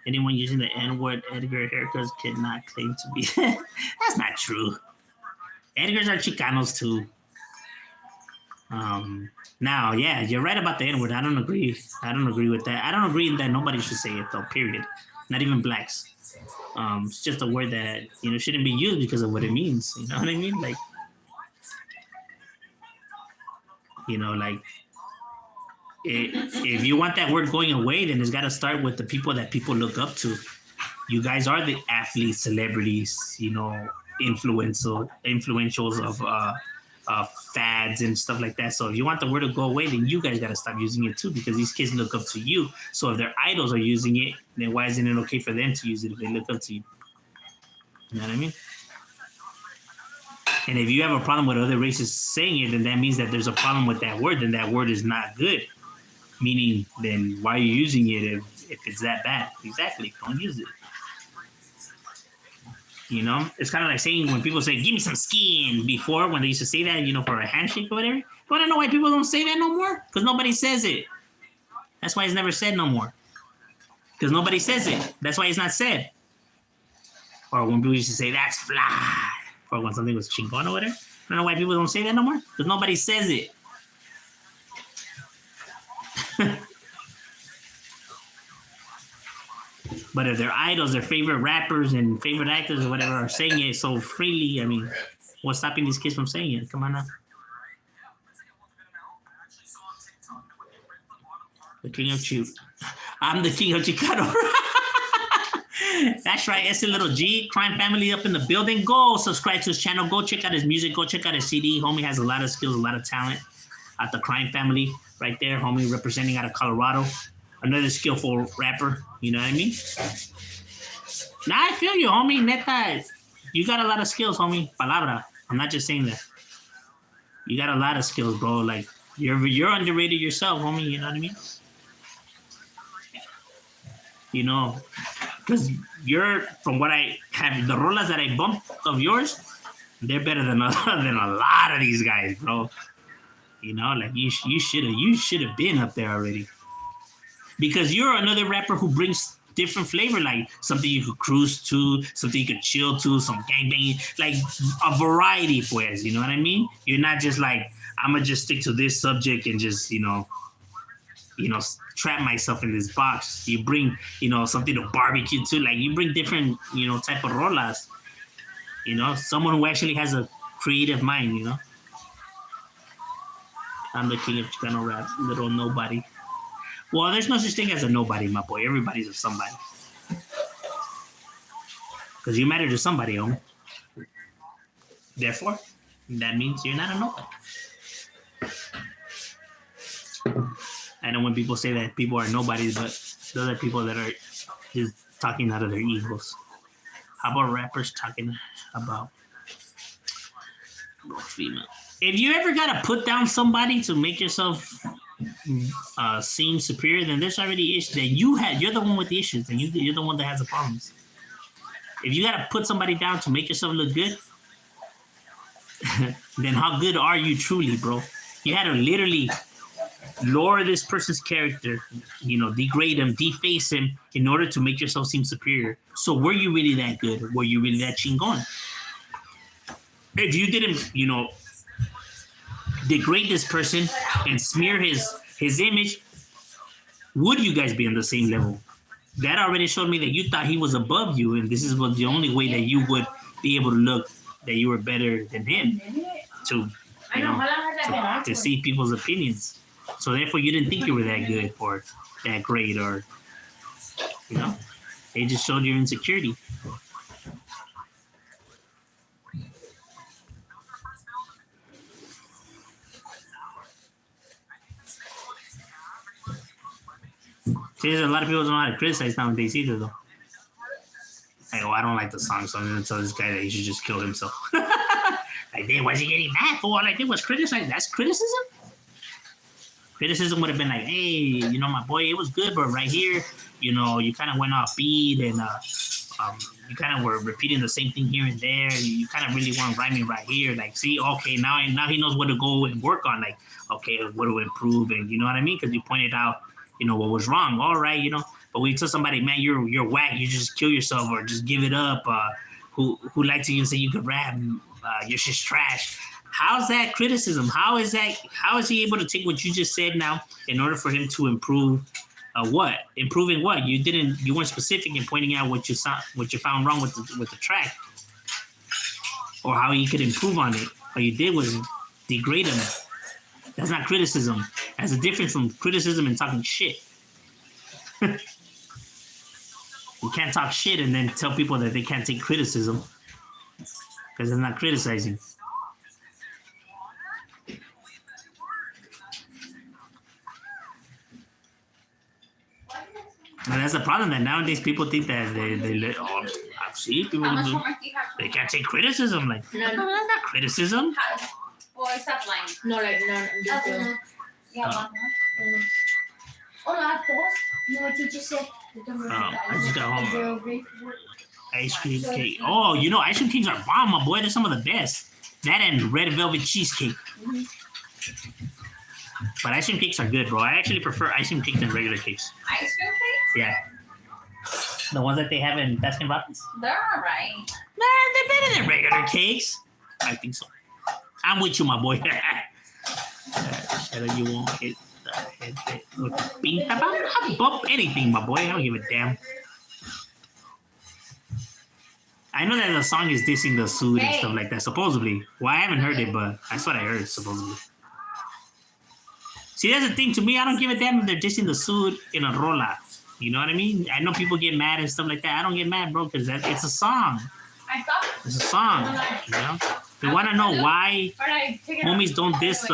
Anyone using the N-word Edgar haircuts cannot claim to be. That's not true. Edgars are Chicanos too. Now, yeah, you're right about the N-word. I don't agree with that. I don't agree that nobody should say it though, period. Not even blacks. It's just a word that, you know, shouldn't be used because of what it means. You know what I mean? Like, you know, like, if you want that word going away, then it's got to start with the people that people look up to. You guys are the athletes, celebrities, you know, influentials of fads and stuff like that. So if you want the word to go away, then you guys got to stop using it too, because these kids look up to you. So if their idols are using it, then why isn't it okay for them to use it if they look up to you? You know what I mean? And if you have a problem with other races saying it, then that means that there's a problem with that word, then that word is not good. Meaning, then why are you using it if it's that bad? Exactly. Don't use it. You know? It's kind of like saying when people say, give me some skin, before, when they used to say that, you know, for a handshake or whatever. But I don't know why people don't say that no more. Because nobody says it. That's why it's never said no more. Because nobody says it. That's why it's not said. Or when people used to say, that's fly. Or when something was chingón or whatever. I don't know why people don't say that no more. Because nobody says it. But if their idols, their favorite rappers and favorite actors or whatever are saying it so freely, I mean, what's stopping these kids from saying it? Come on now. The king of Chu. I'm the king of Chicano. That's right. It's a little G. Crime Family up in the building. Go subscribe to his channel. Go check out his music. Go check out his CD. Homie has a lot of skills, a lot of talent. At the Crime Family right there. Homie representing out of Colorado. Another skillful rapper. You know what I mean? Nah, I feel you, homie. Neta, you got a lot of skills, homie. Palabra. I'm not just saying that. You got a lot of skills, bro. Like, you're underrated yourself, homie. You know what I mean? You know, because you're, from what I have, the rolas that I bumped of yours, they're better than a lot of these guys, bro. You know, like you should have been up there already. Because you're another rapper who brings different flavor, like something you could cruise to, something you could chill to, some gangbanging, like a variety, pues. You know what I mean? You're not just like, I'm gonna just stick to this subject and just, you know, trap myself in this box. You bring, something to barbecue to. Like, you bring different, type of rolas. Someone who actually has a creative mind, I'm the king of Chicano rap, little nobody. Well, there's no such thing as a nobody, my boy. Everybody's a somebody. Because you matter to somebody, homie. Therefore, that means you're not a nobody. I know when people say that people are nobodies, but those are people that are just talking out of their egos. How about rappers talking about female? If you ever got to put down somebody to make yourself seem superior, then there's already issues that you're the one with the issues, and you're the one that has the problems. If you got to put somebody down to make yourself look good, then how good are you truly, bro? You had to literally lower this person's character, degrade him, deface him in order to make yourself seem superior. So were you really that good? Were you really that chingon? If you didn't, degrade this person and smear his image, would you guys be on the same level? That already showed me that you thought he was above you, and this is what the only way that you would be able to look that you were better than him to see people's opinions. So therefore, you didn't think you were that good or that great, or they just showed your insecurity. See, there's a lot of people don't know how to criticize nowadays either, though. Like, I don't like the song, so I'm gonna tell this guy that he should just kill himself. Like, damn, why is he getting mad for? All I did was criticize. That's criticism? Criticism would have been like, hey, my boy, it was good, but right here, you kind of went off beat, and you kind of were repeating the same thing here and there. You kind of really weren't rhyming right here. Like, see, okay, now he knows what to go and work on. Like, okay, what to improve, and you know what I mean? Because you pointed out, what was wrong. All right, But when you tell somebody, man, you're whack, you just kill yourself or just give it up. Who likes you and say you could rap, you're just trash. How's that criticism? How is he able to take what you just said now in order for him to improve? What? Improving what? You weren't specific in pointing out what you found wrong with the track, or how he could improve on it. All you did was degrade him. That's not criticism. That's a difference from criticism and talking shit. You can't talk shit and then tell people that they can't take criticism, because it's not criticizing. And that's the problem, that nowadays people think that I've seen people do, they can't take criticism. Like, no, that's not criticism. Boy, stop lying. No, Hola, no, teacher said. I just got home. Ice cream cake. Oh, ice cream cakes are bomb, my boy. They're some of the best. That and red velvet cheesecake. Mm-hmm. But ice cream cakes are good, bro. I actually prefer ice cream cakes than regular cakes. Ice cream cakes? Yeah. The ones that they have in Baskin Robbins. They're all right. Nah, they're better than regular cakes. I think so. I'm with you, my boy. You won't hit the head. Look, I'll bump anything, my boy. I don't give a damn. I know that the song is dissing the suit and stuff like that, supposedly. Well, I haven't heard it, but that's what I heard, supposedly. See, that's the thing. To me, I don't give a damn if they're dissing the suit in a rola. You know what I mean? I know people get mad and stuff like that. I don't get mad, bro, because it's a song. I thought. It's a song, you know? We want to know why homies don't diss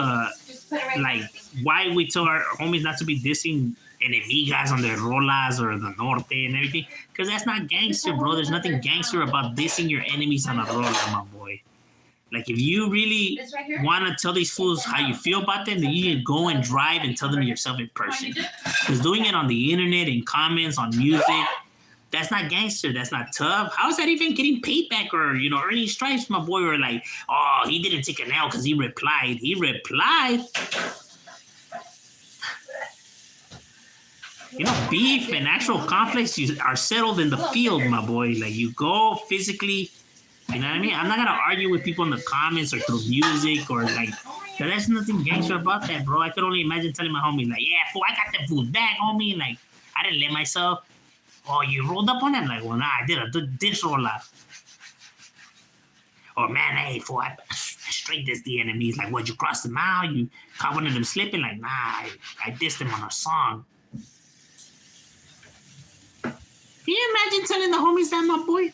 like, why we tell our homies not to be dissing enemigas on their rolas or the norte and everything. Because that's not gangster, bro. There's nothing gangster about dissing your enemies on a rola, my boy. Like, if you really want to tell these fools how you feel about them, then you need to go and drive and tell them yourself in person. Because doing it on the internet, in comments, on music, that's not gangster. That's not tough. How is that even getting payback or, you know, earning stripes, my boy? Or like, oh, he didn't take an L because he replied. He replied. You know, beef and actual conflicts are settled in the field, my boy. Like, you go physically, you know what I mean? I'm not going to argue with people in the comments or through music or like, there's nothing gangster about that, bro. I could only imagine telling my homie, like, yeah, fool, I got that food back, homie. Like, I didn't let myself. Oh, you rolled up on them? Like, well, nah, I did a dish roll up. Or, man, hey, fool, I straight dissed the enemies. Like, what, you crossed them out? You caught one of them slipping? Like, nah, I dissed them on a song. Can you imagine telling the homies that, my boy?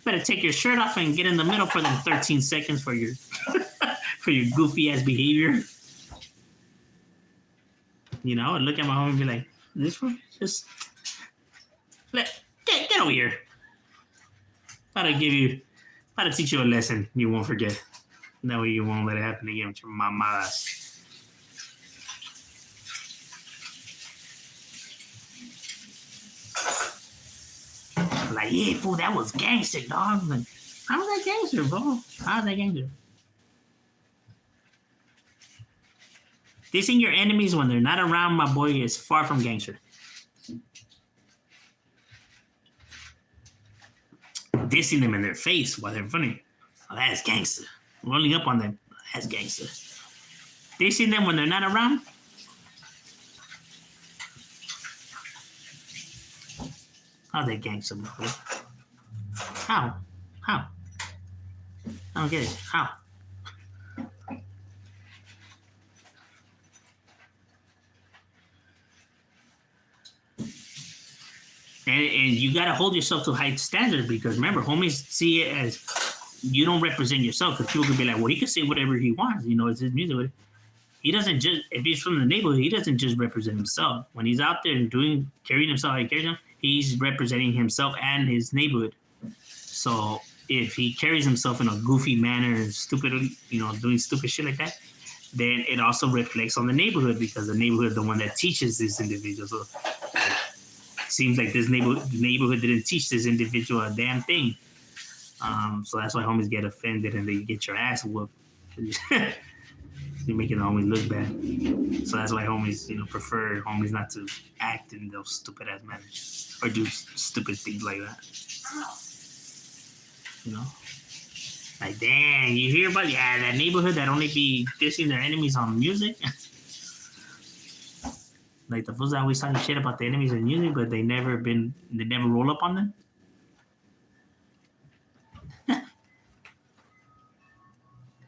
Better take your shirt off and get in the middle for them 13 seconds for your for your goofy ass behavior. You know, and look at my homie and be like, this one, just get over here. Gotta teach you a lesson you won't forget. That way you won't let it happen again with your mamadas. Like, yeah, fool, that was gangster, dog. Like, how was that gangster, bro? How's that gangster? Dissing your enemies when they're not around, my boy, is far from gangster. Dissing them in their face while they're funny, oh, that's gangster. Rolling up on them, that's gangster. Dissing them when they're not around, how's that gangster, my boy? How? I don't get it. How? And you got to hold yourself to a high standard because remember, homies see it as you don't represent yourself. Because people could be like, well, he can say whatever he wants. You know, it's his music. He doesn't just, if he's from the neighborhood, he doesn't just represent himself. When he's out there and carrying himself how he carries himself, he's representing himself and his neighborhood. So if he carries himself in a goofy manner and stupid, you know, doing stupid shit like that, then it also reflects on the neighborhood because the neighborhood is the one that teaches this individual. So seems like this neighborhood didn't teach this individual a damn thing. So that's why homies get offended and they get your ass whooped. You're making the homies look bad. So that's why homies, you know, prefer homies not to act in those stupid ass manners or do stupid things like that. You know? Like, dang, you hear about that neighborhood that only be dissing their enemies on music? Like the fools that always talking shit about the enemies in music, but they never roll up on them.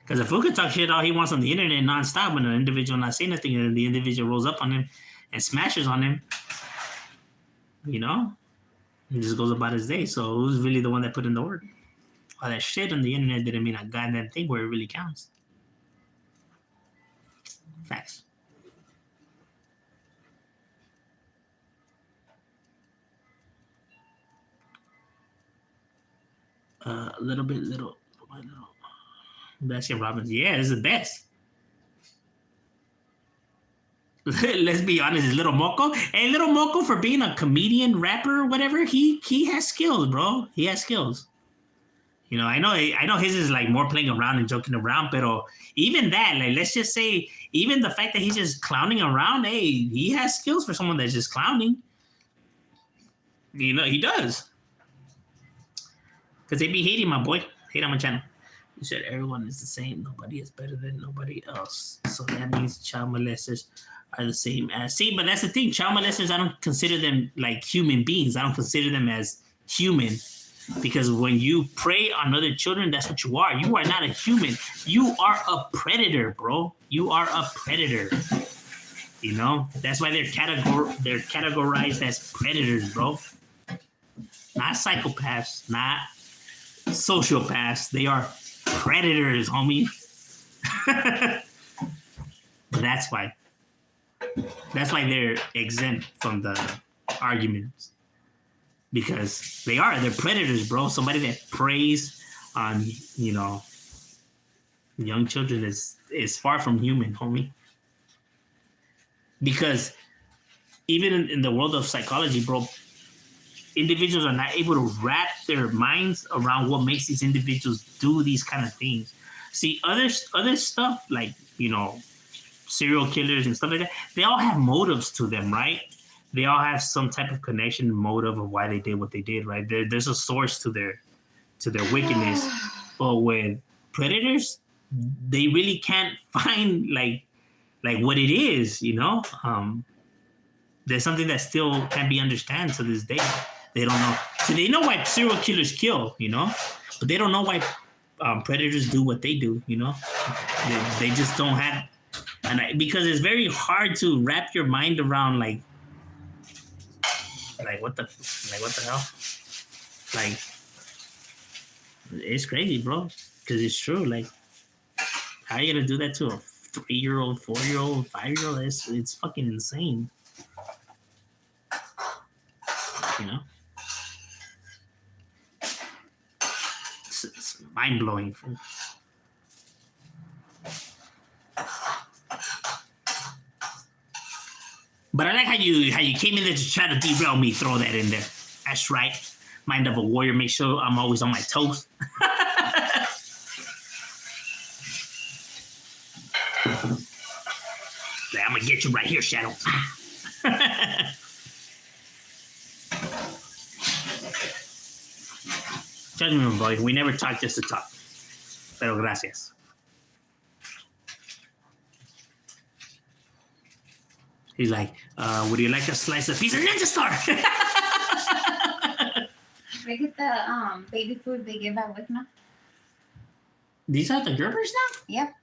Because a fool could talk shit all he wants on the internet nonstop, when an individual not saying nothing, and the individual rolls up on him and smashes on him. You know, he just goes about his day. So who's really the one that put in the work? All that shit on the internet didn't mean a goddamn thing where it really counts. Facts. Little by little. Baskin Robbins, yeah, it's the best. Let's be honest, is Little Moco. Hey, Little Moco, for being a comedian, rapper, whatever, he has skills, bro. He has skills. You know, I know his is like more playing around and joking around, but even that, like, let's just say, even the fact that he's just clowning around, hey, he has skills for someone that's just clowning. You know, he does. Because they be hating my boy. Hate on my channel. He said everyone is the same. Nobody is better than nobody else. So that means child molesters are the same as... See, but that's the thing. Child molesters, I don't consider them like human beings. I don't consider them as human. Because when you prey on other children, that's what you are. You are not a human. You are a predator, bro. You are a predator. You know, that's why they're categorized as predators, bro. Not psychopaths, not sociopaths. They are predators, homie. That's why. That's why they're exempt from the arguments. Because they're predators, bro. Somebody that preys on, you know, young children is far from human, homie. Because even in the world of psychology, bro, individuals are not able to wrap their minds around what makes these individuals do these kind of things. See, other stuff like, you know, serial killers and stuff like that, they all have motives to them, right? They all have some type of connection, motive of why they did what they did, right? There's a source to their wickedness. But with predators, they really can't find like what it is, you know? There's something that still can't be understood to this day. They don't know. So they know why serial killers kill, you know? But they don't know why predators do what they do, you know? They just don't have... because it's very hard to wrap your mind around like what the hell? Like, it's crazy, bro. Because it's true. Like, how are you gonna do that to a 3-year-old, 4-year-old, 5-year-old? It's fucking insane. You know? It's mind blowing. But I like how you came in there to try to derail me. Throw that in there. That's right. Mind of a warrior. Make sure I'm always on my toes. Like, I'm gonna get you right here, Shadow. Trust me, boy. We never talk just to talk. Pero gracias. He's like, would you like a slice of pizza? Ninja Star! Look at the baby food they give at WIC now. These are the Gerbers now? Yep.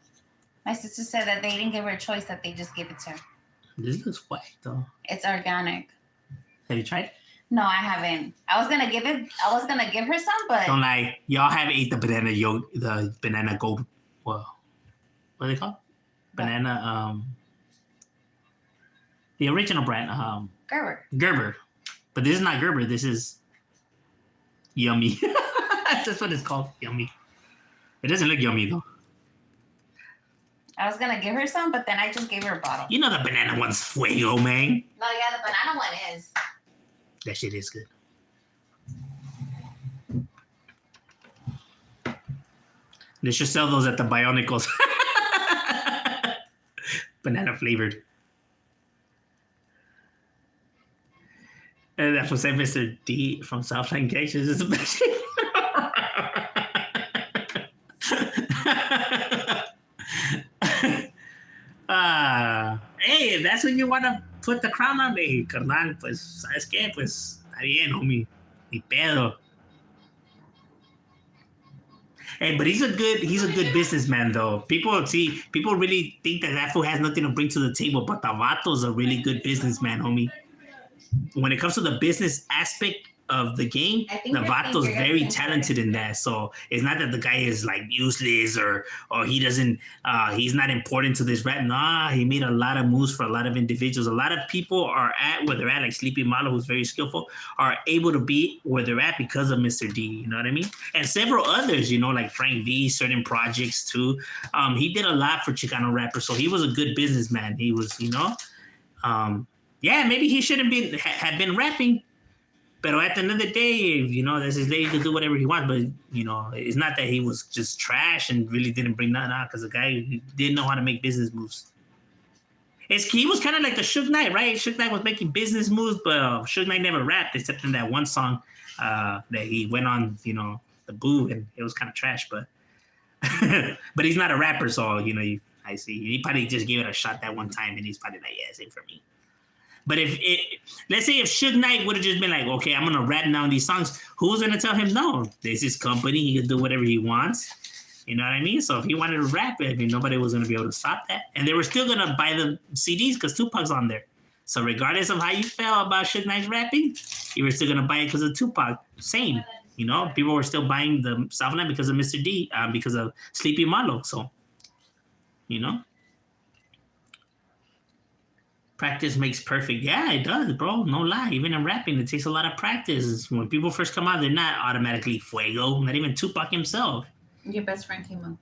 My sister said that they didn't give her a choice, that they just gave it to her. This looks white, though. It's organic. Have you tried? No, I haven't. I was gonna give her some, but Don't lie. Y'all have ate the banana gold. Well, what are they called? Banana, the original brand, Gerber. But this is not Gerber. This is Yummy. That's what it's called. Yummy. It doesn't look yummy, though. I was gonna give her some, but then I just gave her a bottle. You know the banana one's fuego, man. No, yeah, the banana one is. That shit is good. They should sell those at the Bionicles. Banana flavored. And that's what said Mr. D from Southland Cases is the best. Hey, if that's when you want to put the crown on me, carnal, pues, ¿sabes qué? Pues, está bien, homie. Ni pedo. Hey, but he's a good businessman, though. People really think that fool has nothing to bring to the table, but the vato's a really good businessman, homie. When it comes to the business aspect of the game, the vato's very talented in that. So it's not that the guy is like useless or he doesn't he's not important to this rap. Nah, he made a lot of moves for a lot of individuals. A lot of people are at where they're at, like Sleepy Malo, who's very skillful, are able to be where they're at because of Mr. D. You know what I mean? And several others, you know, like Frank V, certain projects too. He did a lot for Chicano rappers, so he was a good businessman. He was, you know, yeah, maybe he shouldn't have been rapping. But at the end of the day, you know, that's his lady to do whatever he wants. But, you know, it's not that he was just trash and really didn't bring nothing out, because the guy didn't know how to make business moves. He was kind of like the Suge Knight, right? Suge Knight was making business moves, but Suge Knight never rapped except in that one song that he went on, you know, the Boo, and it was kind of trash. But but he's not a rapper, so, you know, I see. He probably just gave it a shot that one time, and he's probably like, yeah, it's it for me. But let's say if Suge Knight would have just been like, okay, I'm gonna rap now in these songs, who's gonna tell him no? This is company. He can do whatever he wants. You know what I mean? So if he wanted to rap it, I mean, nobody was gonna be able to stop that. And they were still gonna buy the CDs because Tupac's on there. So regardless of how you felt about Suge Knight's rapping, you were still gonna buy it because of Tupac. Same. You know, people were still buying the Southland because of Mr. D, because of Sleepy Malo. So, you know. Practice makes perfect. Yeah, it does, bro. No lie. Even in rapping, it takes a lot of practice. When people first come out, they're not automatically fuego. Not even Tupac himself. Your best friend came up.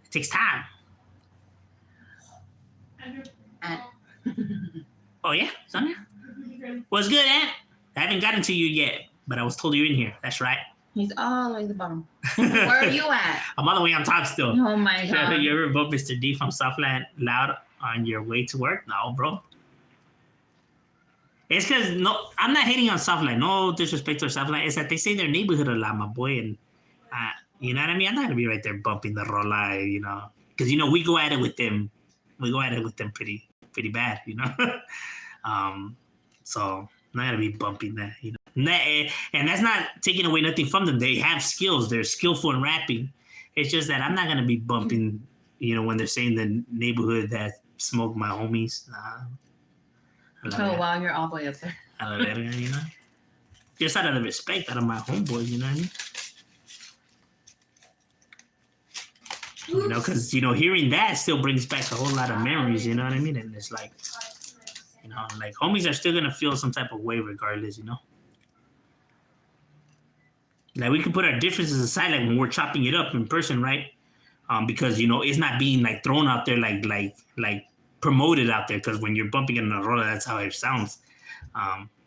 It takes time. And Oh, yeah? Sonia? What's good, Aunt? I haven't gotten to you yet, but I was told you're in here. That's right. he's all the way at the bottom. Where are you at? I'm all the way on top still. Oh my god. You ever vote Mr. D from Southland loud on your way to work? No, bro. It's because I'm not hating on Southland. No disrespect to Southland. It's that they say their neighborhood a lot, my boy, and you know what I mean. I'm not gonna be right there bumping the rola, you know, because you know we go at it with them. We go at it with them pretty bad, you know. So I'm not gonna be bumping that, you know. And that's not taking away nothing from them. They have skills. They're skillful in rapping. It's just that I'm not gonna be bumping, you know, when they're saying the neighborhood that smoke my homies. Oh wow, you're all the way up there. Out of that, you know, just out of the respect out of my homeboys, you know what I mean? You know, because you know, hearing that still brings back a whole lot of memories. You know what I mean? And it's like, you know, like homies are still gonna feel some type of way regardless. You know, like we can put our differences aside, like when we're chopping it up in person, right? Because you know, it's not being like thrown out there like promoted out there, because when you're bumping it in a roller, that's how it sounds.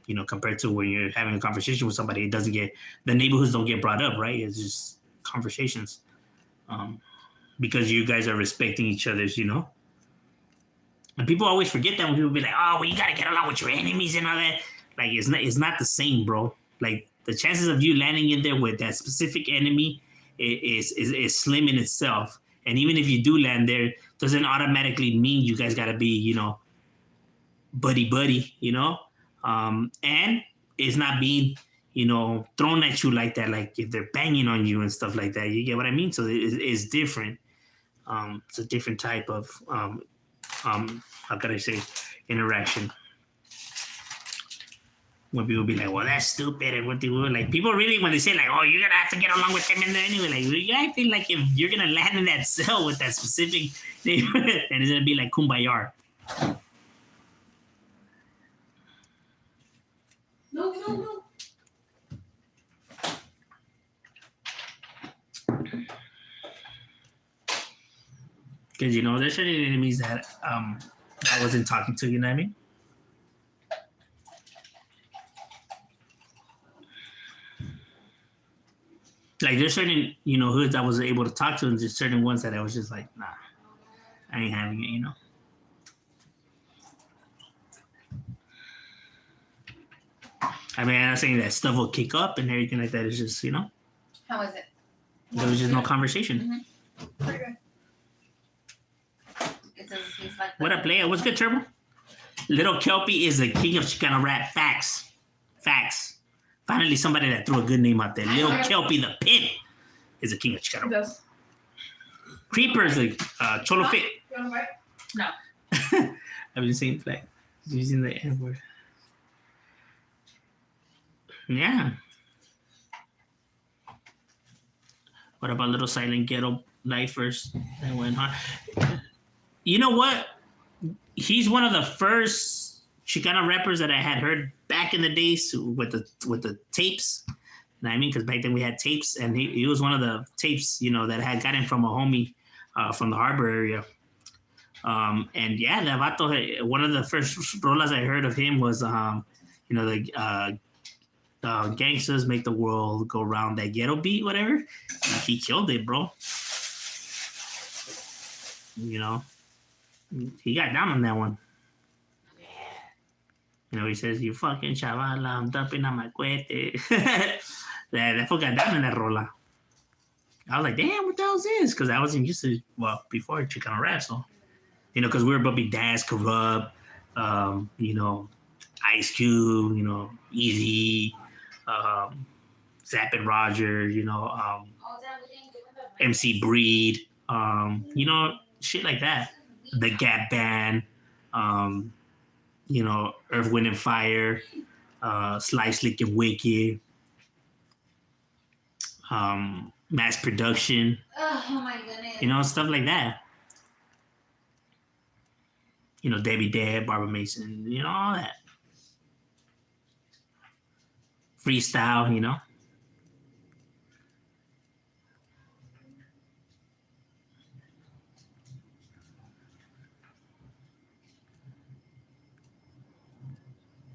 You know, compared to when you're having a conversation with somebody, it doesn't get, the neighborhoods don't get brought up, right? It's just conversations. Because you guys are respecting each other's, you know. And people always forget that when people be like, oh, well, you gotta get along with your enemies and all that. Like it's not the same, bro. Like the chances of you landing in there with that specific enemy is slim in itself. And even if you do land there, doesn't automatically mean you guys gotta be, you know, buddy, you know? And it's not being, you know, thrown at you like that, like if they're banging on you and stuff like that. You get what I mean? So it's different. It's a different type of, how can I say, interaction. When people be like, well, that's stupid, and what they will, like, people really, when they say, like, oh, you're gonna have to get along with them in there anyway, like, I feel like if you're gonna land in that cell with that specific neighborhood, and it's gonna be like kumbaya. No. Because, you know, there's certain enemies that I wasn't talking to, you know what I mean? Like, there's certain, you know, hoods I was able to talk to, and there's certain ones that I was just like, nah, I ain't having it, you know? I mean, I'm not saying that stuff will kick up and everything like that. It's just, you know, How is it? there was just no conversation. Pretty good. It doesn't taste like What up, player? What's good, Turbo? Little Kelpie is the king of Chicano rap. Facts. Finally, somebody that threw a good name out there. Little Kelpie the Pit is the king of It Chicano. does. Creeper is the Cholo Fit. You want to bite? No. I've been saying flag. Using the N word. Yeah. What about little silent ghetto lifers that went on? You know what? He's one of the first Chicano rappers that I had heard back in the days with the tapes. You know what I mean? Because back then we had tapes, and he was one of the tapes, you know, that had gotten from a homie from the harbor area. And yeah, that vato, one of the first rolas I heard of him was, you know, the Gangsters Make the World Go Round, that ghetto beat, whatever. And he killed it, bro. You know, he got down on that one. You know, he says, you fucking chavala, I'm dumping on my cuete. that fool got down in that rola. I was like, damn, what the hell is this? Because I wasn't used to, well, before Chicano rap, so. You know, because we were bumping Daz, Corrupt, you know, Ice Cube, Easy, Zapp and Roger, MC Breed, shit like that. The Gap Band, Earth, Wind and Fire, Sly, Slick and Wicked, Mass Production, Oh my goodness. stuff like that. Debbie Deb, Barbara Mason, all that. Freestyle,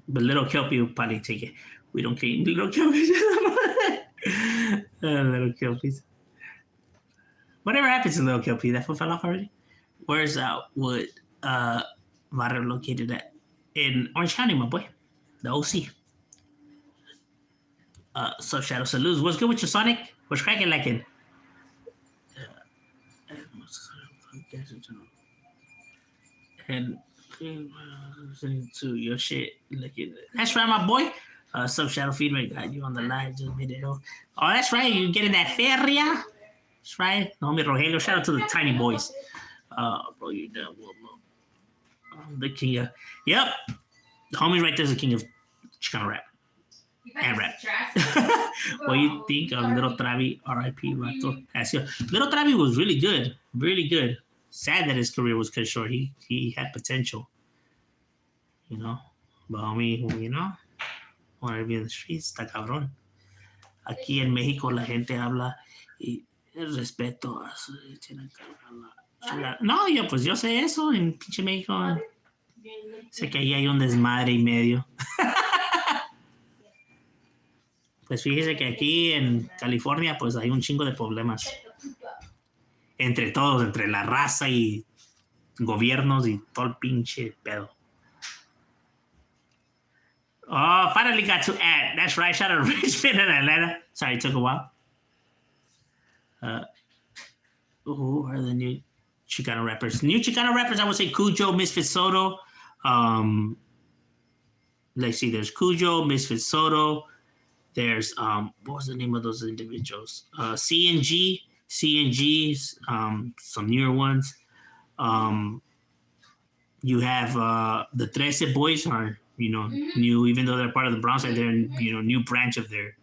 But Little Kelpie will probably take it. We don't care. Little Kelpie. Little Kelpies. Whatever happens to Little Kelpie? That foot fell off already? Where's Wood Varrio located at? In Orange County, my boy. The OC. Sub Shadow Salutes. What's good with your Sonic? What's cracking like it? And listening to your shit. That's right, my boy. Sub Shadow Feedback got you on the live just video. Oh, that's right. You getting that feria? That's right. Homie Rogelio. Shout out to the tiny boys. Bro, you know, the king of. Yep. The homie right there's the king of Chicano rap. And rap. What do you think of Little Travi, R.I.P. Vato? Little Travi was really good. Really good. Sad that his career was cut short. He had potential. But homie, want to be in the streets, está cabrón. Aquí en México la gente habla y el respeto a su... No, pues yo sé eso en pinche México. Sé que ahí hay un desmadre y medio. Pues fíjese que aquí en California pues hay un chingo de problemas. Entre todos, entre la raza y gobiernos y todo el pinche pedo. Oh, finally got to add. That's right. Shout out to Richmond and Atlanta. Sorry, it took a while. Who are the new Chicano rappers? New Chicano rappers, I would say Cujo, Misfit Soto. Let's see, there's Cujo, Misfit Soto. There's, what was the name of those individuals? CNG, some newer ones. You have the Trece Boys are, new, even though they're part of the Bronx, they're, new branch of their,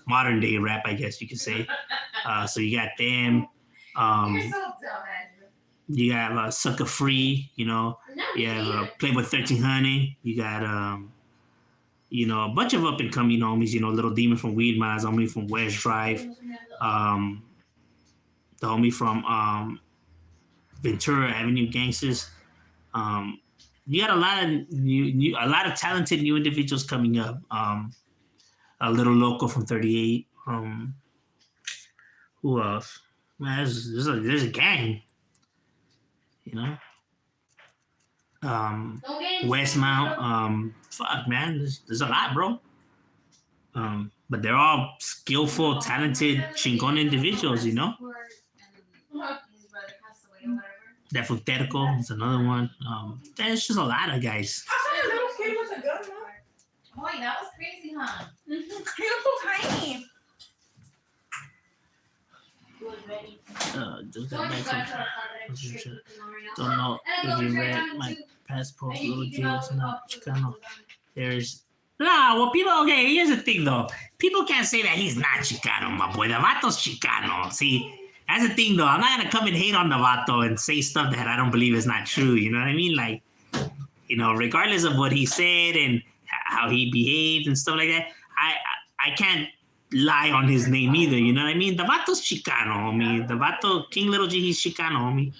modern day rap, I guess you could say. So you got them. You're so dumb, You got Sucker Free, you have Play with 1300. You got, a bunch of up and coming homies, Little Demon from Weed Miles, homie from West Drive, the homie from Ventura Avenue Gangsters. You got a lot of a lot of talented new individuals coming up. A Little Loco from 38. Who else? Man, there's a gang. Westmount. Fuck, man, there's a lot, bro. But they're all skillful, talented, chingon individuals, His brother passed away or whatever. That Futerco is another one. There's just a lot of guys. I saw a little kid with a gun, Boy, that was crazy, huh? He was so tiny. Just got back from don't know if you read my passport, Little G is not Chicano. There's well, people, okay, here's the thing though. People can't say that he's not Chicano, my boy. The Vato's Chicano. See, that's the thing though. I'm not gonna come and hate on the Vato and say stuff that I don't believe is not true. You know what I mean? Like, regardless of what he said and how he behaved and stuff like that, I can't lie on his name either, you know what I mean? The Vato's Chicano, homie. The Vato, King Little G, he's Chicano, homie.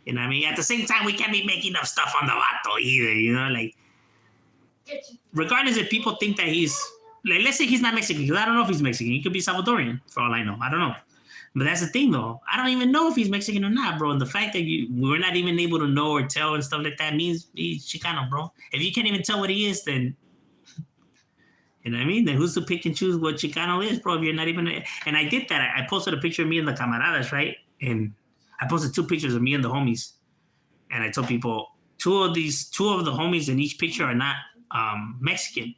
You know what I mean? At the same time, we can't be making up stuff on the Vato either, like, regardless if people think that he's, like, let's say he's not Mexican, because I don't know if he's Mexican. He could be Salvadorian, for all I know. I don't know. But that's the thing, though. I don't even know if he's Mexican or not, bro. And the fact that we're not even able to know or tell and stuff like that means he's Chicano, bro. If you can't even tell what he is, then... You know what I mean? Then who's to pick and choose what Chicano is, bro? If you're not even... And I did that. I posted a picture of me and the camaradas, right? And I posted 2 pictures of me and the homies. And I told people, two of the homies in each picture are not Mexican.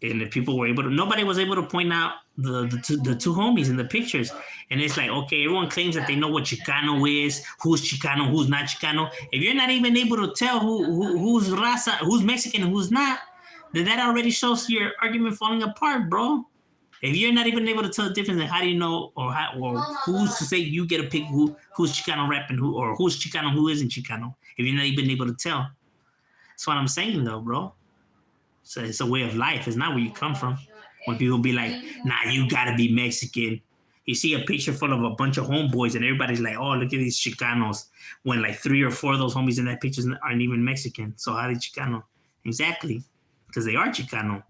And if people were able to, nobody was able to point out the two homies in the pictures. And it's like, okay, everyone claims that they know what Chicano is, who's Chicano, who's not Chicano. If you're not even able to tell who's raza, who's Mexican and who's not, then that already shows your argument falling apart, bro. If you're not even able to tell the difference, then how do you know, or who's to say you get to pick who's Chicano rap and who's Chicano, who isn't Chicano? If you're not even able to tell. That's what I'm saying, though, bro. So it's a way of life. It's not where you come from. When people be like, nah, you gotta be Mexican. You see a picture full of a bunch of homeboys and everybody's like, oh, look at these Chicanos. When like 3 or 4 of those homies in that picture aren't even Mexican. So how are they Chicano? Exactly. Because they are Chicano.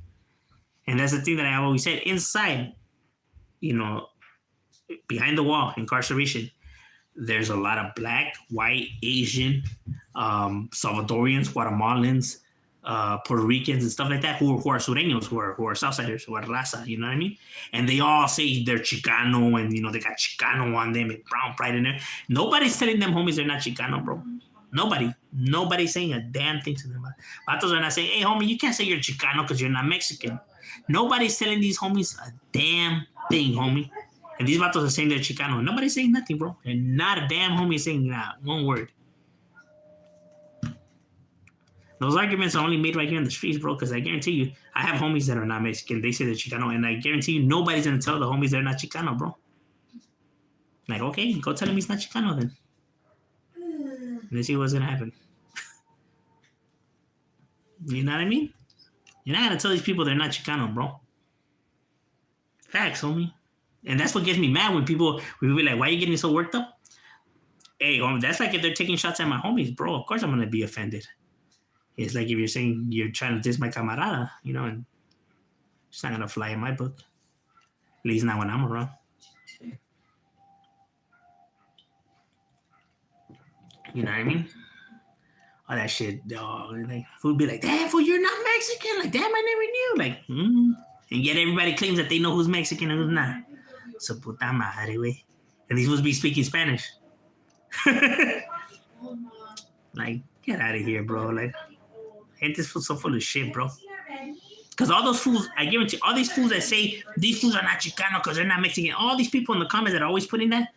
And that's the thing that I always said. Inside, behind the wall, incarceration, there's a lot of black, white, Asian, Salvadorians, Guatemalans, Puerto Ricans and stuff like that who are sureños, who are Southsiders, who are raza, you know what I mean? And they all say they're Chicano and, they got Chicano on them and brown pride in there. Nobody's telling them homies they're not Chicano, bro. Nobody's saying a damn thing to them. Vatos are not saying, hey, homie, you can't say you're Chicano because you're not Mexican. Nobody's telling these homies a damn thing, homie. And these vatos are saying they're Chicano. Nobody's saying nothing, bro. And not a damn homie saying one word. Those arguments are only made right here in the streets, bro, because I guarantee you, I have homies that are not Mexican. They say they're Chicano, and I guarantee you nobody's going to tell the homies they're not Chicano, bro. Like, okay, go tell him he's not Chicano then. Let's see what's going to happen. You know what I mean? You're not going to tell these people they're not Chicano, bro. Facts, homie. And that's what gets me mad when people be like, why are you getting so worked up? Hey, homie, that's like if they're taking shots at my homies, bro. Of course I'm going to be offended. It's like if you're saying you're trying to diss my camarada, and it's not going to fly in my book. At least not when I'm around. You know what I mean? All that shit, dog. Like, fool be like, damn, fool, you're not Mexican. Like, damn, I never knew. Like, And yet everybody claims that they know who's Mexican and who's not. So puta madre, wey. And these fools be speaking Spanish. Like, get out of here, bro. Like, ain't this fool so full of shit, bro? Because all those fools, I guarantee, all these fools that say these fools are not Chicano because they're not Mexican, all these people in the comments that are always putting that,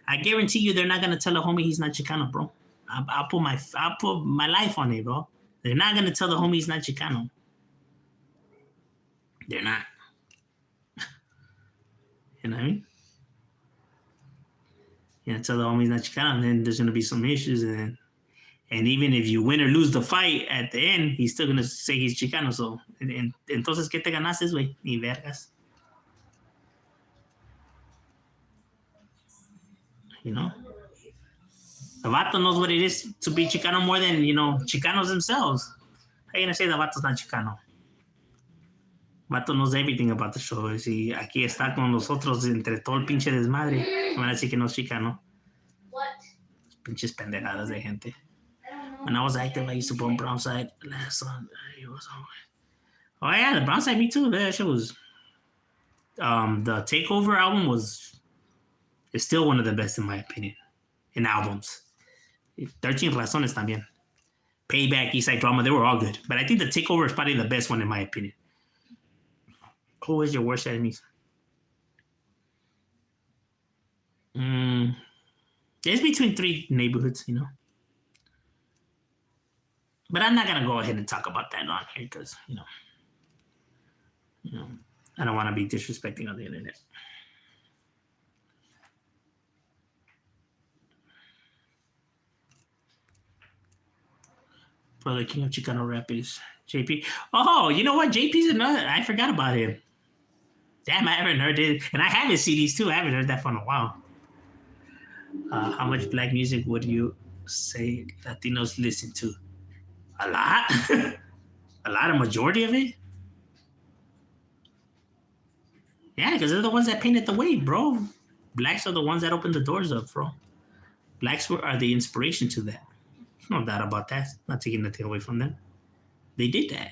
I guarantee you they're not gonna tell a homie he's not Chicano, bro. I'll put my life on it, bro. They're not gonna tell the homie he's not Chicano. They're not. You know what I mean? Tell the homie he's not Chicano, and then there's gonna be some issues, and even if you win or lose the fight, at the end, he's still going to say he's Chicano. So, entonces, ¿qué te ganaste, güey? Ni vergas. The vato knows what it is to be Chicano more than, Chicanos themselves. How are you going to say the vato's not Chicano? Vato knows everything about the show. Si aquí está con nosotros entre todo el pinche desmadre, van a decir que no es Chicano. What? Pinches pendejadas de gente. When I was active, I used to bump Brownside last song. Oh yeah, the Brownside, me too. That shit was. The Takeover album is still one of the best in my opinion, in albums. 13 Razones también. Payback, Eastside Drama, they were all good. But I think the Takeover is probably the best one in my opinion. Who is your worst enemy? It's between 3 neighborhoods, But I'm not going to go ahead and talk about that on here because, I don't want to be disrespecting on the internet. Brother King of Chicano rap is JP. Oh, you know what? JP's another. I forgot about him. Damn, I haven't heard it. And I have his CDs too. I haven't heard that for a while. How much black music would you say Latinos listen to? A lot? A majority of it? Yeah, because they're the ones that painted the way, bro. Blacks are the ones that opened the doors up, bro. Blacks are the inspiration to that. There's no doubt about that. Not taking nothing away from them. They did that.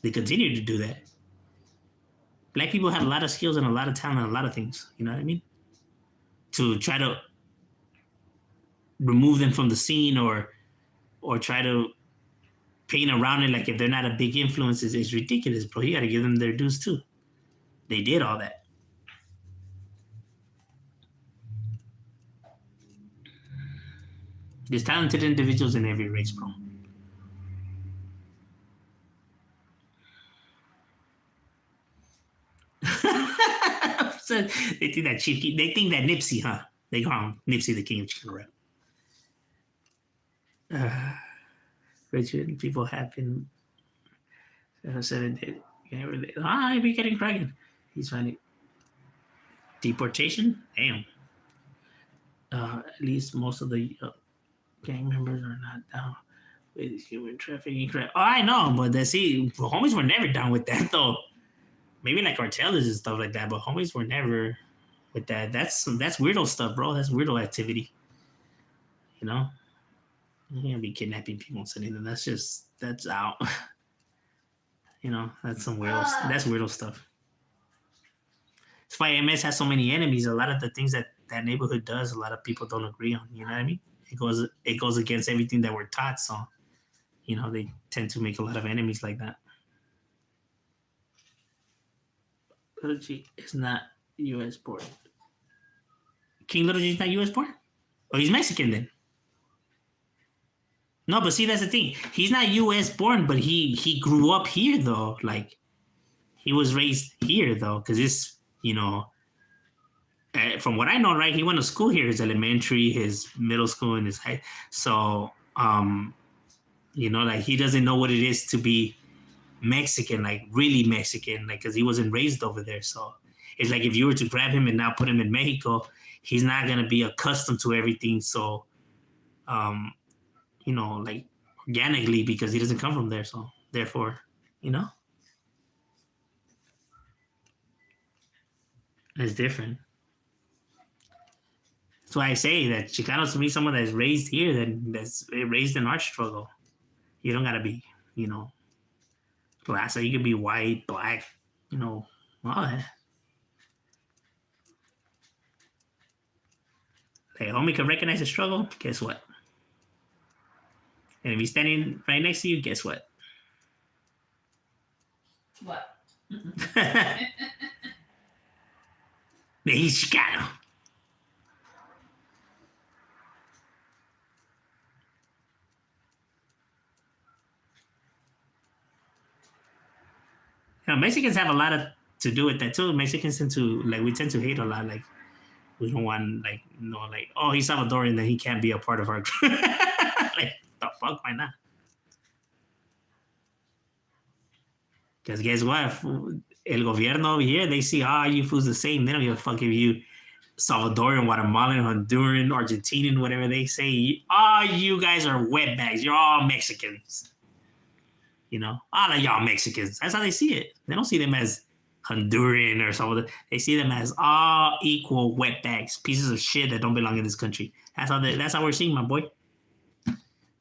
They continue to do that. Black people have a lot of skills and a lot of talent and a lot of things. You know what I mean? To try to remove them from the scene or or try to paint around it like if they're not a big influence is ridiculous, bro. You got to give them their dues too. They did all that. There's talented individuals in every race, bro. So they think that Chief, they think that Nipsey, huh? They call him Nipsey, the king of Chicano rap. Richard, people have been 7 days. I'll be getting cracking. He's finding deportation. Damn. At least most of the gang members are not down with human trafficking. Oh, I know, but homies were never down with that though. Maybe like cartels and stuff like that, but homies were never with that. That's weirdo stuff, bro. That's weirdo activity. You know, you can't be kidnapping people and sending them. That's out. You know, that's some weirdo. That's weirdo stuff. That's why MS has so many enemies. A lot of the things that neighborhood does, a lot of people don't agree on. You know what I mean? It goes against everything that we're taught. So, you know, they tend to make a lot of enemies like that. Little G is not U.S. born. King Little G is not U.S. born? Oh, he's Mexican then. No, but see, that's the thing. He's not U.S. born, but he grew up here though. Like, he was raised here though, because it's, you know, from what I know, right? He went to school here, his elementary, his middle school, and his high. So, you know, like he doesn't know what it is to be Mexican, like really Mexican, like because he wasn't raised over there. So it's like if you were to grab him and now put him in Mexico, he's not gonna be accustomed to everything. So, you know, like organically because he doesn't come from there. So therefore, you know, it's different. That's why I say that Chicano to me, someone that's raised here, that's raised in our struggle. You don't gotta be, you know, glass. So you could be white, black, you know, all that. Hey, homie can recognize the struggle. Guess what? And if he's standing right next to you, guess what? What? He's Chicano. You know, Mexicans have a lot to do with that too. Mexicans tend to hate a lot. Like, we don't want, like, you know, like, oh, he's Salvadorian, then he can't be a part of our group. Like, the fuck, why not? Because guess what? El gobierno over here, they see, you fools the same. They don't give a fuck if you Salvadorian, Guatemalan, Honduran, Argentinian, whatever they say. You guys are wetbags. You're all Mexicans. You know, all of y'all Mexicans. That's how they see it. They don't see them as Honduran or something. They see them as all equal wetbags, pieces of shit that don't belong in this country. That's how we're seeing, my boy.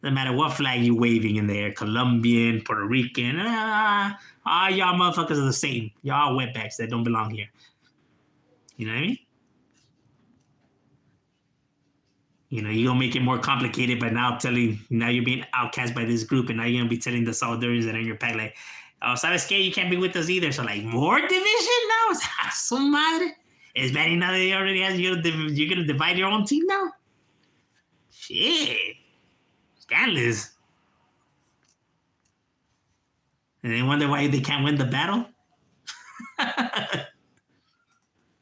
No matter what flag you waving in there, Colombian, Puerto Rican, all y'all motherfuckers are the same. Y'all wetbacks that don't belong here. You know what I mean? You know, you're gonna make it more complicated by now you're being outcast by this group, and now you're gonna be telling the Salvadorians that are in your pack, like, oh, ¿sabes qué? You can't be with us either. So, like, more division now? Su madre. It's bad enough that they already has you're gonna divide your own team now? Shit. Scandalous. And they wonder why they can't win the battle?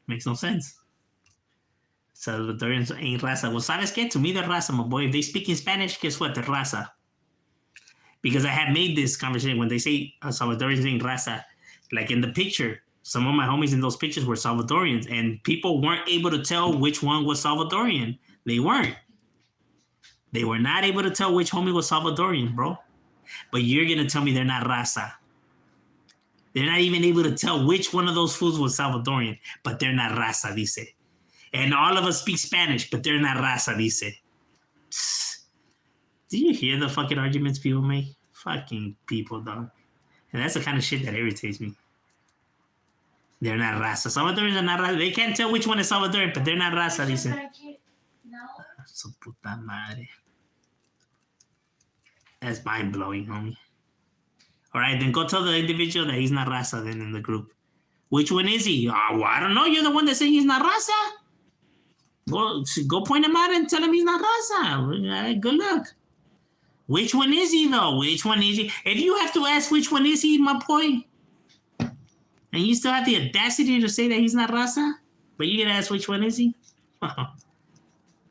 Makes no sense. Salvadorians ain't raza. Well, ¿sabes qué? To me, they're raza, my boy. If they speak in Spanish, guess what? They're raza. Because I have made this conversation when they say Salvadorians ain't raza. Like in the picture, some of my homies in those pictures were Salvadorians, and people weren't able to tell which one was Salvadorian. They weren't. They were not able to tell which homie was Salvadorian, bro. But you're going to tell me they're not raza. They're not even able to tell which one of those fools was Salvadorian, but they're not raza, dice. And all of us speak Spanish, but they're not raza, dice. Do you hear the fucking arguments people make? Fucking people, dog. And that's the kind of shit that irritates me. They're not raza. Salvadorians are not raza. They can't tell which one is Salvadorian, but they're not raza, dice. No. Su puta madre. That's mind blowing, homie. All right, then go tell the individual that he's not raza then in the group. Which one is he? Oh, well, I don't know. You're the one that said he's not raza. Go point him out and tell him he's not raza. Good luck. Which one is he, though? Which one is he? If you have to ask which one is he, my boy, and you still have the audacity to say that he's not raza, but you get to ask which one is he?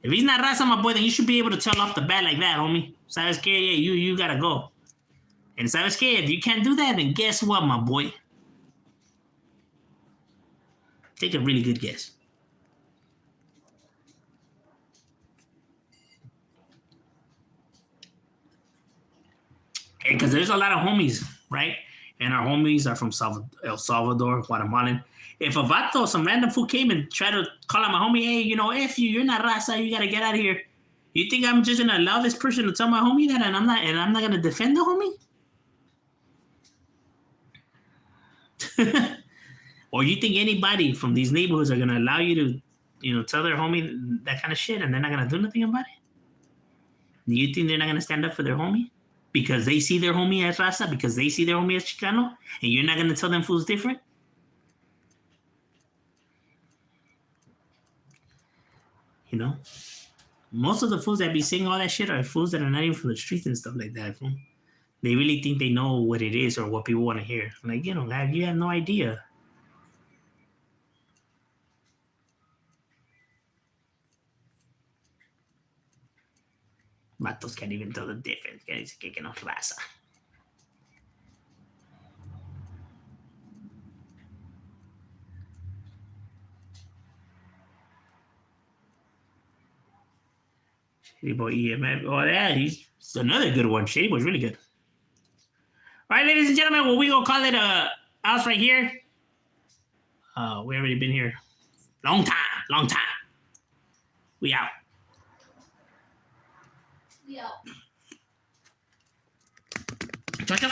If he's not raza, my boy, then you should be able to tell off the bat like that, homie. ¿Sabes qué? Yeah, you got to go. And ¿sabes qué? If you can't do that, then guess what, my boy? Take a really good guess. Because there's a lot of homies, right? And our homies are from El Salvador, Guatemalan. If a vato, some random fool came and tried to call out my homie, hey, F you're not raza, you gotta get out of here. You think I'm just gonna allow this person to tell my homie that, and I'm not gonna defend the homie? Or you think anybody from these neighborhoods are gonna allow you to, tell their homie that kind of shit, and they're not gonna do nothing about it? Do you think they're not gonna stand up for their homie? Because they see their homie as raza, because they see their homie as Chicano, and you're not going to tell them fools different? Most of the fools that be saying all that shit are fools that are not even from the streets and stuff like that. Fool. They really think they know what it is or what people want to hear. Like, you have no idea. Vatos can't even tell the difference. Que no raza. Shady Boy EMF. Oh, yeah, he's another good one. Shady Boy's really good. All right, ladies and gentlemen, well, we gonna call it a house right here. We already been here. Long time. We out. Yeah. Chao, chao.